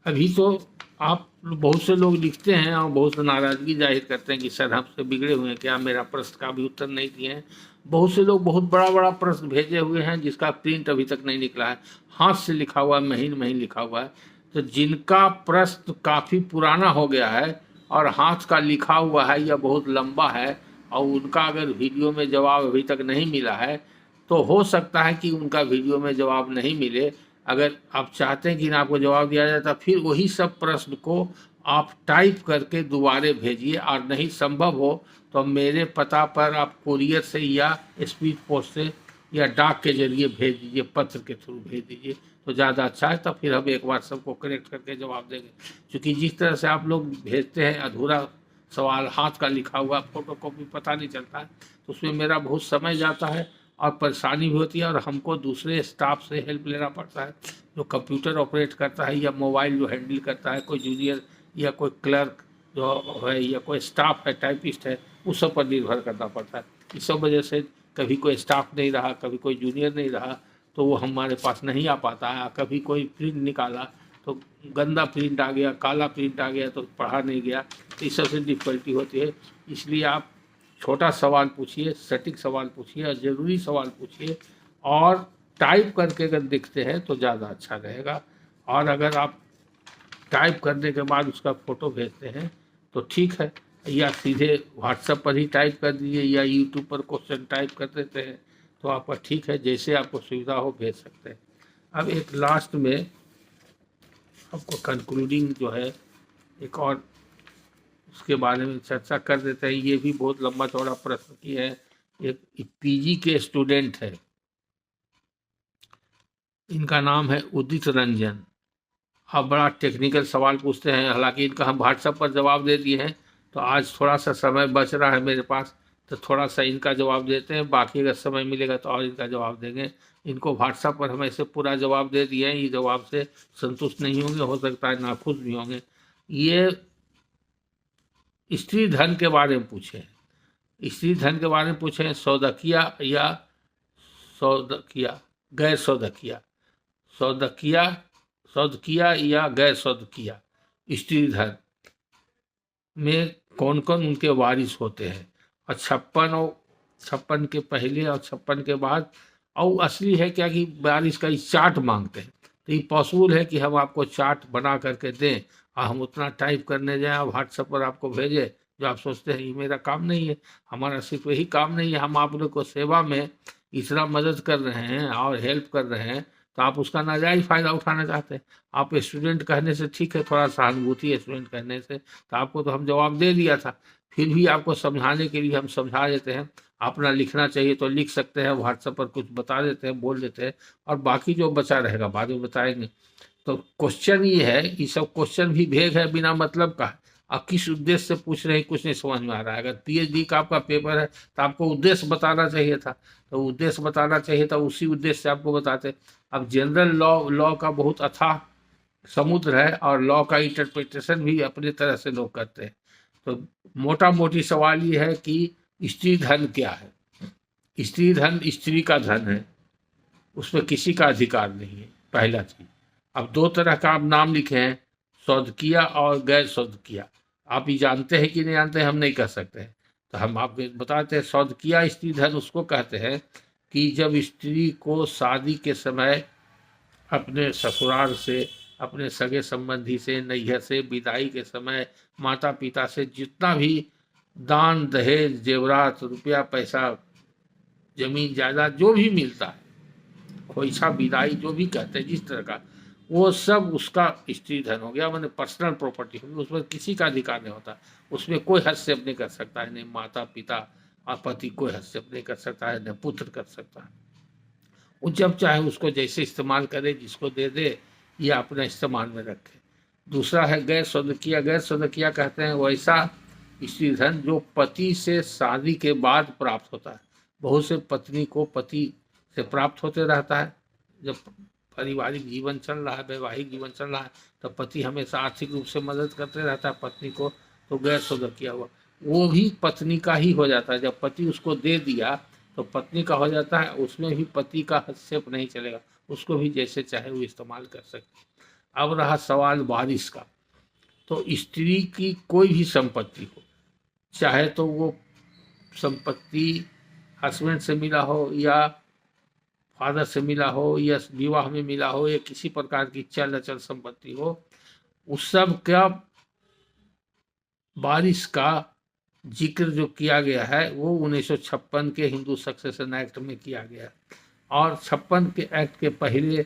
अभी तो आप बहुत से लोग लिखते हैं और बहुत से नाराज़गी जाहिर करते हैं कि सर हमसे बिगड़े हुए हैं, क्या मेरा प्रश्न का भी उत्तर नहीं दिए हैं। बहुत से लोग बहुत बड़ा बड़ा प्रश्न भेजे हुए हैं जिसका प्रिंट अभी तक नहीं निकला है, हाथ से लिखा हुआ है, महीन महीन लिखा हुआ है। तो जिनका प्रश्न काफ़ी पुराना हो गया है और हाथ का लिखा हुआ है या बहुत लंबा है और उनका अगर वीडियो में जवाब अभी तक नहीं मिला है, तो हो सकता है कि उनका वीडियो में जवाब नहीं मिले। अगर आप चाहते हैं कि आपको जवाब दिया जाए तो फिर वही सब प्रश्न को आप टाइप करके दोबारे भेजिए, और नहीं संभव हो तो मेरे पता पर आप कुरियर से या स्पीड पोस्ट से या डाक के जरिए भेज दीजिए, पत्र के थ्रू भेज दीजिए तो ज़्यादा अच्छा है। तो फिर हम एक बार सबको करेक्ट करके जवाब देंगे, क्योंकि जिस तरह से आप लोग भेजते हैं अधूरा सवाल, हाथ का लिखा हुआ, फोटो कॉपी पता नहीं चलता है, तो उसमें मेरा बहुत समय जाता है और परेशानी भी होती है, और हमको दूसरे स्टाफ से हेल्प लेना पड़ता है जो कंप्यूटर ऑपरेट करता है या मोबाइल जो हैंडल करता है, कोई जूनियर या कोई क्लर्क जो है या कोई स्टाफ है, टाइपिस्ट है, उस सब पर निर्भर करना पड़ता है। इस सब वजह से कभी कोई स्टाफ नहीं रहा, कभी कोई जूनियर नहीं रहा तो वो हमारे पास नहीं आ पाता है। कभी कोई प्रिंट निकाला तो गंदा प्रिंट आ गया, काला प्रिंट आ गया तो पढ़ा नहीं गया, तो इस सबसे डिफ़िकल्टी होती है। इसलिए आप छोटा सवाल पूछिए, सटीक सवाल पूछिए और ज़रूरी सवाल पूछिए, और टाइप करके अगर देखते हैं तो ज़्यादा अच्छा रहेगा। और अगर आप टाइप करने के बाद उसका फ़ोटो भेजते हैं तो ठीक है, या सीधे व्हाट्सएप पर ही टाइप कर दीजिए या यूट्यूब पर क्वेश्चन टाइप कर देते हैं तो आपका ठीक है, जैसे आपको सुविधा हो भेज सकते हैं। अब एक लास्ट में आपको कंक्लूडिंग जो है एक और उसके बारे में चर्चा कर देते हैं। ये भी बहुत लंबा चौड़ा प्रश्न की है। एक पीजी के स्टूडेंट है, इनका नाम है उदित रंजन। आप बड़ा टेक्निकल सवाल पूछते हैं, हालांकि इनका हम व्हाट्सएप पर जवाब दे दिए हैं, तो आज थोड़ा सा समय बच रहा है मेरे पास, तो थोड़ा सा इनका जवाब देते हैं, बाकी अगर समय मिलेगा तो और इनका जवाब देंगे। इनको व्हाट्सएप पर हम ऐसे पूरा जवाब दे दिए हैं, ये जवाब से संतुष्ट नहीं होंगे, हो सकता है नाखुश भी होंगे। ये स्त्री धन के बारे में पूछे हैं, स्त्री धन के बारे में पूछे हैं, सौदकिया या सौदकिया, गैर सौदकिया, सौदकिया, सौदकिया या गैर सौदकिया स्त्री धन में कौन कौन उनके वारिस होते हैं, और 56 के पहले और 56 के बाद। और असली है क्या कि वारिस का चार्ट मांगते हैं, तो ये पॉसिबल है कि हम आपको चार्ट बना करके दें और हम उतना टाइप करने जाएं और व्हाट्सएप पर आपको भेजें, जो आप सोचते हैं ये मेरा काम नहीं है। हमारा सिर्फ यही काम नहीं है, हम आप लोग को सेवा में इतना मदद कर रहे हैं और हेल्प कर रहे हैं, तो आप उसका नाजायज फ़ायदा उठाना चाहते हैं। आप स्टूडेंट कहने से ठीक है, थोड़ा सहानुभूति है स्टूडेंट कहने से, तो आपको तो हम जवाब दे दिया था, फिर भी आपको समझाने के लिए हम समझा देते हैं। अपना लिखना चाहिए तो लिख सकते हैं, व्हाट्सएप पर कुछ बता देते हैं, बोल देते हैं, और बाकी जो बचा रहेगा बाद में बताएंगे। तो क्वेश्चन ये है, ये सब क्वेश्चन भी भेग है, बिना मतलब का। आप किस उद्देश्य से पूछ रहे हैं कुछ नहीं समझ में आ रहा है। अगर पीएचडी का आपका पेपर है तो आपको उद्देश्य बताना चाहिए था, तो उद्देश्य बताना चाहिए था, उसी उद्देश्य से आपको बताते। अब जनरल लॉ का बहुत अथाह समुद्र है, और लॉ का इंटरप्रिटेशन भी अपने तरह से लोग करते हैं। तो मोटा मोटी सवाल ये है कि स्त्री धन क्या है। स्त्री धन स्त्री का धन है, उसमें किसी का अधिकार नहीं है, पहला चीज। अब दो तरह का आप नाम लिखे हैं, सौदकिया और गैर सौदकिया। आप ये जानते हैं कि नहीं जानते हैं, हम नहीं कह सकते हैं, तो हम आपको बताते हैं। सौदकिया स्त्री धन उसको कहते हैं कि जब स्त्री को शादी के समय अपने ससुराल से, अपने सगे संबंधी से, नैहर से विदाई के समय माता पिता से जितना भी दान दहेज जेवरात रुपया पैसा जमीन जायदाद जो भी मिलता है, खोइछा विदाई जो भी कहते हैं जिस तरह का, वो सब उसका स्त्री धन हो गया, मैंने पर्सनल प्रॉपर्टी होगी, उसमें किसी का अधिकार नहीं होता, उसमें कोई हस्तक्षेप नहीं कर सकता है, नहीं माता पिता और पति कोई हस्तक्षेप नहीं कर सकता है, न पुत्र कर सकता है। वो जब चाहे उसको जैसे इस्तेमाल करे, जिसको दे दे या अपना इस्तेमाल में रखे। दूसरा है गैर सौदकिया। गैर सौदकिया कहते हैं वैसा स्त्री धन जो पति से शादी के बाद प्राप्त होता है। बहुत से पत्नी को पति से प्राप्त होते रहता है, जब पारिवारिक जीवन चल रहा है, वैवाहिक जीवन चल रहा है, तो पति हमेशा आर्थिक रूप से मदद करते रहता है पत्नी को, तो गैर सौदकिया हुआ। वो भी पत्नी का ही हो जाता है, जब पति उसको दे दिया तो पत्नी का हो जाता है, उसमें भी पति का हस्तक्षेप नहीं चलेगा, उसको भी जैसे चाहे वो इस्तेमाल कर सकते। अब रहा सवाल वारिस का, तो स्त्री की कोई भी संपत्ति हो, चाहे तो वो संपत्ति हस्बैंड से मिला हो या फादर से मिला हो या विवाह में मिला हो या किसी प्रकार की चल अचल संपत्ति हो, उस सब का वारिस का जिक्र जो किया गया है वो 1956 के हिंदू सक्सेशन एक्ट में किया गया। और 56 के एक्ट के पहले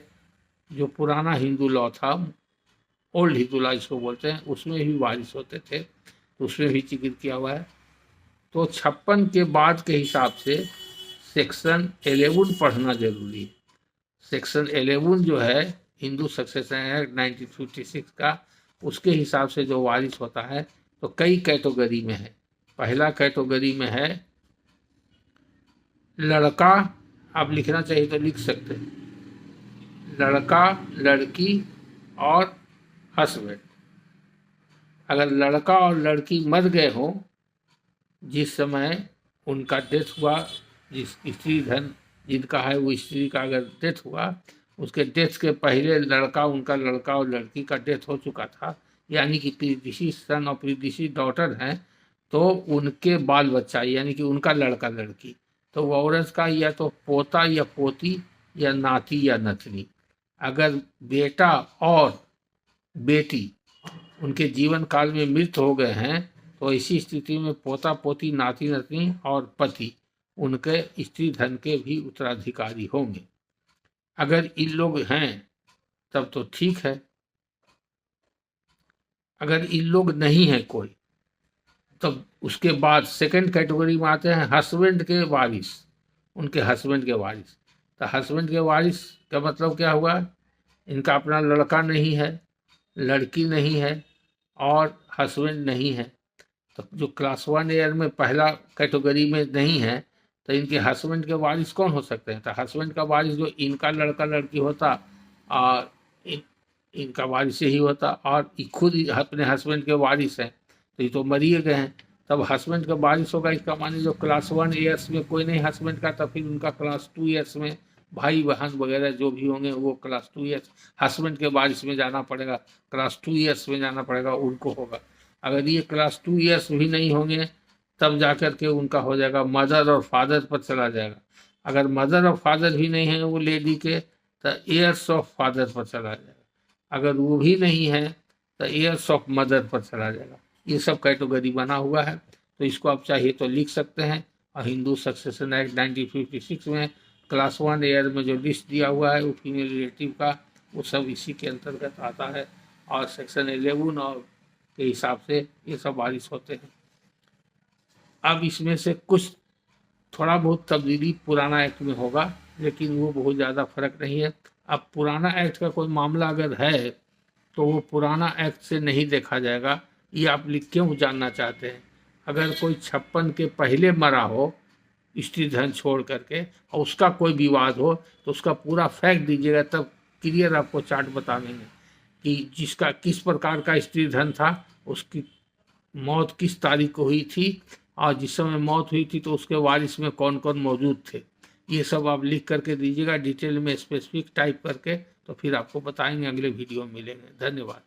जो पुराना हिंदू लॉ था, ओल्ड हिंदू लॉ इसको बोलते हैं, उसमें भी वारिस होते थे, तो उसमें भी जिक्र किया हुआ है। तो 56 के बाद के हिसाब से सेक्शन 11 पढ़ना जरूरी है। सेक्शन 11 जो है हिंदू सक्सेशन एक्ट 1956 का, उसके हिसाब से जो वारिस होता है तो कई कैटेगरी में है। पहला कैटेगरी में है लड़का, आप लिखना चाहिए तो लिख सकते हैं, लड़का, लड़की और हस्बैंड। अगर लड़का और लड़की मर गए हों जिस समय उनका डेथ हुआ, जिस स्त्री धन जिनका है वो स्त्री का अगर डेथ हुआ, उसके डेथ के पहले लड़का, उनका लड़का और लड़की का डेथ हो चुका था, यानी कि प्रीडिसी सन और प्रीडिसी डॉटर हैं, तो उनके बाल बच्चा यानी कि उनका लड़का लड़की, तो वो औरत का या तो पोता या पोती या नाती या नतनी। अगर बेटा और बेटी उनके जीवन काल में मृत हो गए हैं तो ऐसी स्थिति में पोता पोती नाती नातनी और पति उनके स्त्री धन के भी उत्तराधिकारी होंगे। अगर इन लोग हैं तब तो ठीक है, अगर इन लोग नहीं है कोई, तब उसके बाद सेकंड कैटेगरी में आते हैं हस्बैंड के वारिस, उनके हस्बैंड के वारिस। तो हस्बैंड के वारिस का मतलब क्या हुआ, इनका अपना लड़का नहीं है, लड़की नहीं है और हस्बैंड नहीं है, तो जो क्लास 1 एयर में पहला कैटेगरी में नहीं है, तो इनके हस्बैंड के वारिस कौन हो सकते हैं? तो हस्बैंड का वारिस जो इनका लड़का लड़की होता और इनका वारिस ही होता, और खुद अपने हस्बैंड के वारिस हैं, तो ये तो मरिए गए हैं। तब हस्बैंड का वारिस होगा, इसका माने जो क्लास 1 ईयर्स में कोई नहीं हस्बैंड का, तब फिर उनका क्लास 2 ईयर्स में भाई बहन वगैरह जो भी होंगे वो क्लास 2 ईयर्स हस्बैंड के वारिस में जाना पड़ेगा, क्लास 2 ईयर्स में जाना पड़ेगा, उनको होगा। अगर ये क्लास 2 ईयर्स भी नहीं होंगे तब जाकर के उनका हो जाएगा मदर और फादर पर चला जाएगा। अगर मदर और फादर भी नहीं है वो लेडी के, तो एयर्स ऑफ फादर पर चला जाएगा। अगर वो भी नहीं है तो एयर्स ऑफ मदर पर चला जाएगा। ये सब कैटेगरी बना हुआ है, तो इसको आप चाहिए तो लिख सकते हैं। और हिंदू सक्सेशन एक्ट 1956 में क्लास 1 एयर में जो लिस्ट दिया हुआ है वो फीमेल रिलेटिव का, वो सब इसी के अंतर्गत आता है। और सेक्शन 11 और के हिसाब से ये सब वारिस होते हैं। अब इसमें से कुछ थोड़ा बहुत तब्दीली पुराना एक्ट में होगा, लेकिन वो बहुत ज़्यादा फर्क नहीं है। अब पुराना एक्ट का कोई मामला अगर है तो वो पुराना एक्ट से नहीं देखा जाएगा। ये आप लिख क्यों जानना चाहते हैं? अगर कोई 56 के पहले मरा हो स्त्री धन छोड़ करके और उसका कोई विवाद हो, तो उसका पूरा फैक्ट दीजिएगा, तब क्लियर आपको चार्ट बता देंगे कि जिसका किस प्रकार का स्त्री धन था, उसकी मौत किस तारीख को हुई थी, और जिस समय मौत हुई थी तो उसके वारिस में कौन कौन मौजूद थे। ये सब आप लिख करके दीजिएगा डिटेल में, स्पेसिफिक टाइप करके, तो फिर आपको बताएंगे। अगले वीडियो में मिलेंगे। धन्यवाद।